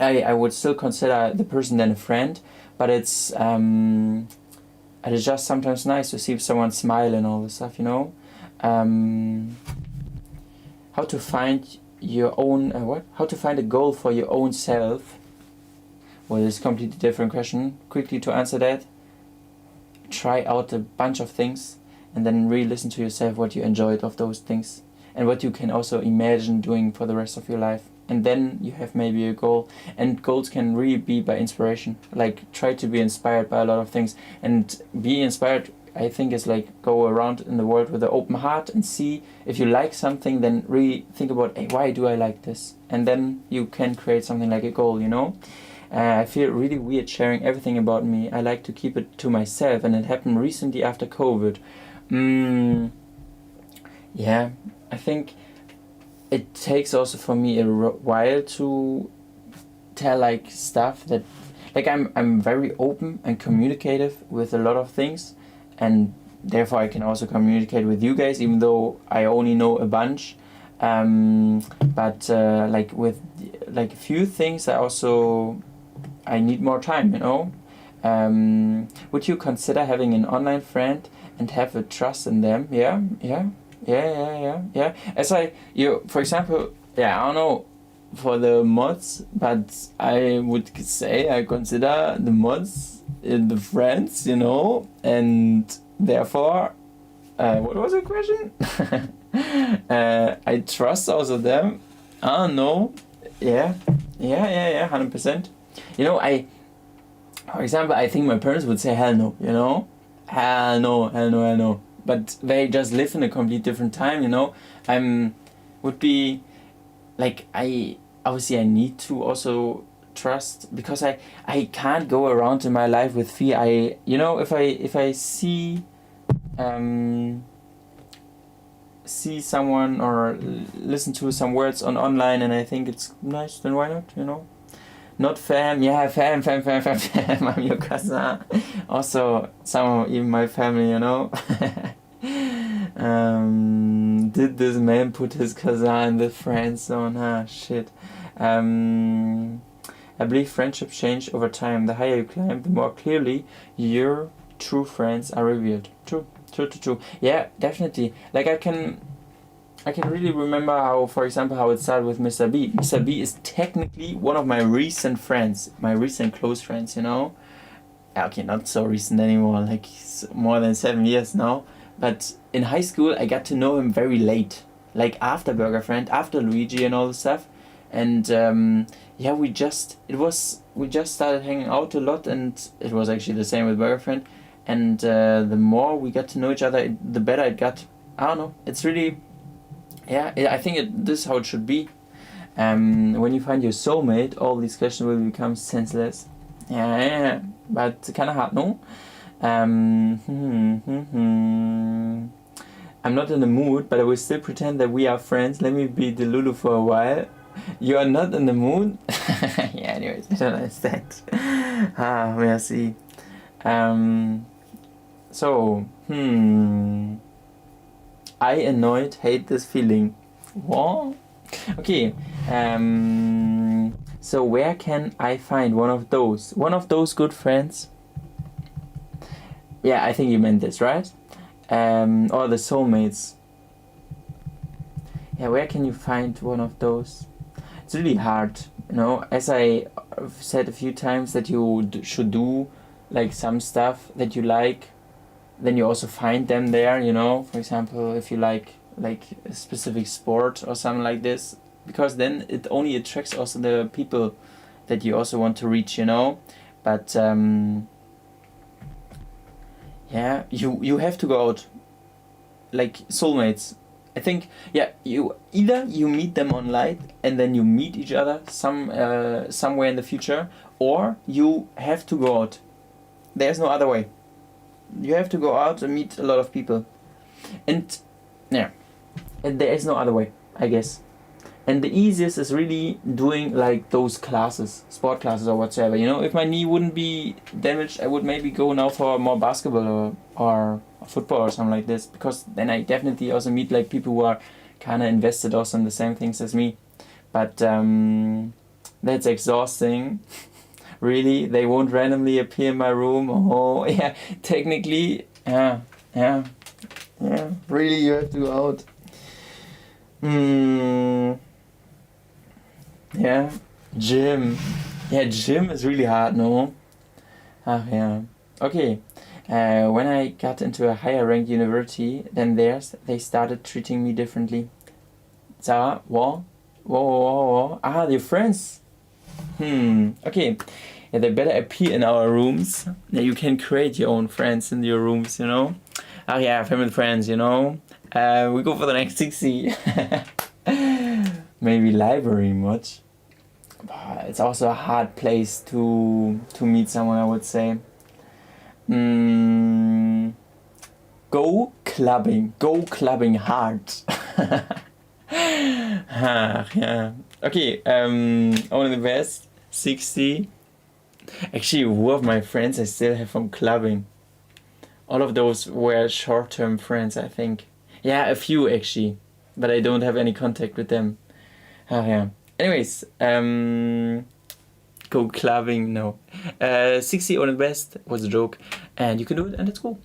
I would still consider the person then a friend, but it's just sometimes nice to see someone smile and all this stuff, you know. How to find your own How to find a goal for your own self? Well, it's a completely different question. Quickly to answer that, try out a bunch of things and then really listen to yourself what you enjoyed of those things and what you can also imagine doing for the rest of your life. And then you have maybe a goal, and goals can really be by inspiration. Like, try to be inspired by a lot of things, and be inspired, I think, is like go around in the world with an open heart and see if you like something, then really think about, hey, why do I like this? And then you can create something like a goal, you know. I feel really weird sharing everything about me. I like to keep it to myself, and it happened recently after COVID. Yeah, I think it takes also for me a while to tell like stuff that, like, I'm very open and communicative with a lot of things, and therefore I can also communicate with you guys, even though I only know a bunch. But like with like a few things, I need more time, you know. Would you consider having an online friend and have a trust in them? Yeah. As for example, I don't know for the mods, but I would say I consider the mods the friends, you know, and therefore, what was the question? I trust also them. I don't know. Yeah, 100%. You know, for example, I think my parents would say hell no, you know? Hell no. But they just live in a complete different time, you know? Would be, like, obviously I need to also trust, because I can't go around in my life with fear. You know, if I see someone or listen to some words online and I think it's nice, then why not, you know? Not fam, fam, I'm your cousin. Also, even my family, you know. Did this man put his cousin in the friend zone? Ah, shit. I believe friendships change over time. The higher you climb, the more clearly your true friends are revealed. True. Yeah, definitely. Like, I can really remember how, for example, how it started with Mr. B. Mr. B is technically one of my recent friends, my recent close friends, you know. okay, not so recent anymore, like more than 7 years now. But in high school, I got to know him very late, like after Burger Friend, after Luigi and all the stuff. And yeah, we just started hanging out a lot, and it was actually the same with Burger Friend. And the more we got to know each other, the better it got. I don't know. It's really, yeah. I think this is how it should be. When you find your soulmate, all these questions will become senseless. Yeah, but kind of hard, no? I'm not in the mood, but I will still pretend that we are friends. Let me be the Lulu for a while. You are not in the mood? Yeah, anyways, I don't understand. Merci. So, I annoyed, hate this feeling. What? Okay. So where can I find one of those good friends? Yeah, I think you meant this, right? Or the soulmates. Yeah, where can you find one of those? It's really hard, you know. As I said a few times, that you should do like some stuff that you like, then you also find them there, you know. For example, if you like a specific sport or something like this, because then it only attracts also the people that you also want to reach, you know. But yeah, you have to go out, like soulmates. I think, yeah, you meet them online and then you meet each other somewhere in the future, or you have to go out. There's no other way. You have to go out and meet a lot of people, and yeah, and there is no other way, I guess. And the easiest is really doing like those classes, sport classes or whatsoever. You know, if my knee wouldn't be damaged, I would maybe go now for more basketball or football or something like this, because then I definitely also meet like people who are kind of invested also in the same things as me. But that's exhausting. Really, they won't randomly appear in my room. Oh yeah, technically, yeah. Really, you have to go out. Yeah, gym. Yeah, gym is really hard, no? Yeah. Okay. When I got into a higher ranked university than theirs, they started treating me differently. Sarah, what? Whoa. Ah, they're friends. Okay. Yeah, they better appear in our rooms. Yeah, you can create your own friends in your rooms, you know? Ah, yeah, family friends, you know? We go for the next 60. Maybe library much. It's also a hard place to meet someone, I would say. Go clubbing hard. Yeah. Okay, only the best. 60. Actually, who of my friends I still have from clubbing? All of those were short-term friends, I think. Yeah, a few actually, but I don't have any contact with them. Yeah. Anyways, go clubbing, no. 60 on the best was a joke, and you can do it, and it's cool.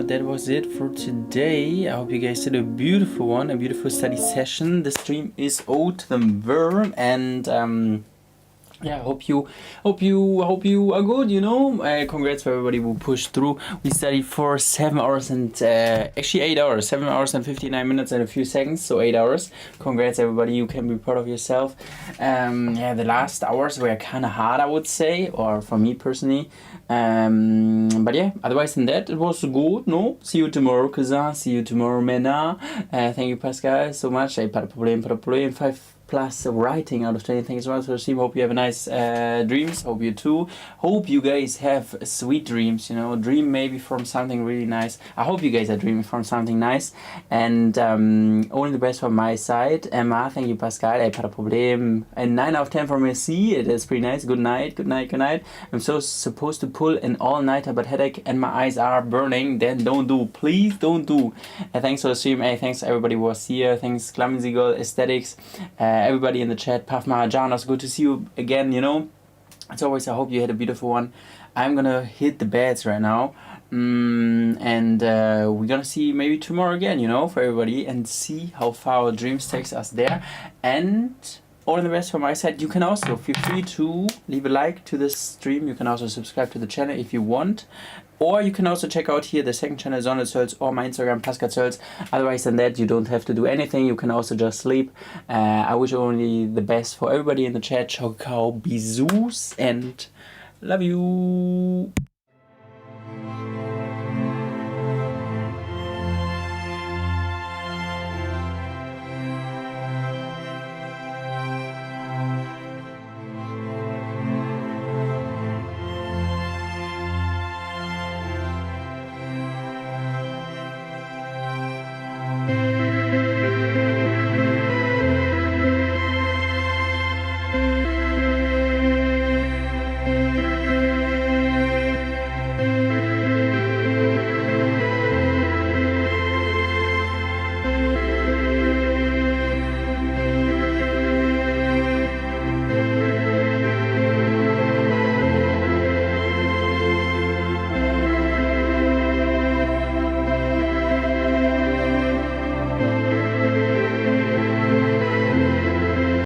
that was it for today. I hope you guys did a beautiful one, a beautiful study session. The stream is owed to the worm, and yeah, hope you are good. You know, congrats for everybody who pushed through. We studied for 7 hours and actually 8 hours, 7 hours and 59 minutes and a few seconds, so 8 hours. Congrats everybody, you can be proud of yourself. Yeah, the last hours were kind of hard, I would say, or for me personally. But yeah, otherwise than that, it was good. No, see you tomorrow, cousin. See you tomorrow, Mena. Thank you, Pascal, so much. Pas de problème. 5+ writing out of 20. Thank you so much for the stream. Hope you have nice dreams. Hope you too. Hope you guys have sweet dreams. You know, dream maybe from something really nice. I hope you guys are dreaming from something nice. And only the best from my side. Emma, thank you, Pascal. Pas de problème. And 9 out of 10 from merci. It is pretty nice. Good night. Good night. Good night. I'm so supposed to pull an all-nighter, but headache and my eyes are burning. Then don't do. Please don't do. Thanks for the stream. Thanks everybody who was here. Thanks Clumsy Girl Aesthetics. Everybody in the chat, Puff Maharajanas, good to see you again, you know. As always, I hope you had a beautiful one. I'm gonna hit the beds right now. And we're gonna see maybe tomorrow again, you know, for everybody, and see how far our dreams takes us there. And all the best from my side. You can also feel free to leave a like to this stream. You can also subscribe to the channel if you want. Or you can also check out here the second channel, Sonne or my Instagram, Pascal. Otherwise than that, you don't have to do anything. You can also just sleep. I wish only the best for everybody in the chat. Ciao, ciao, bisous, and love you.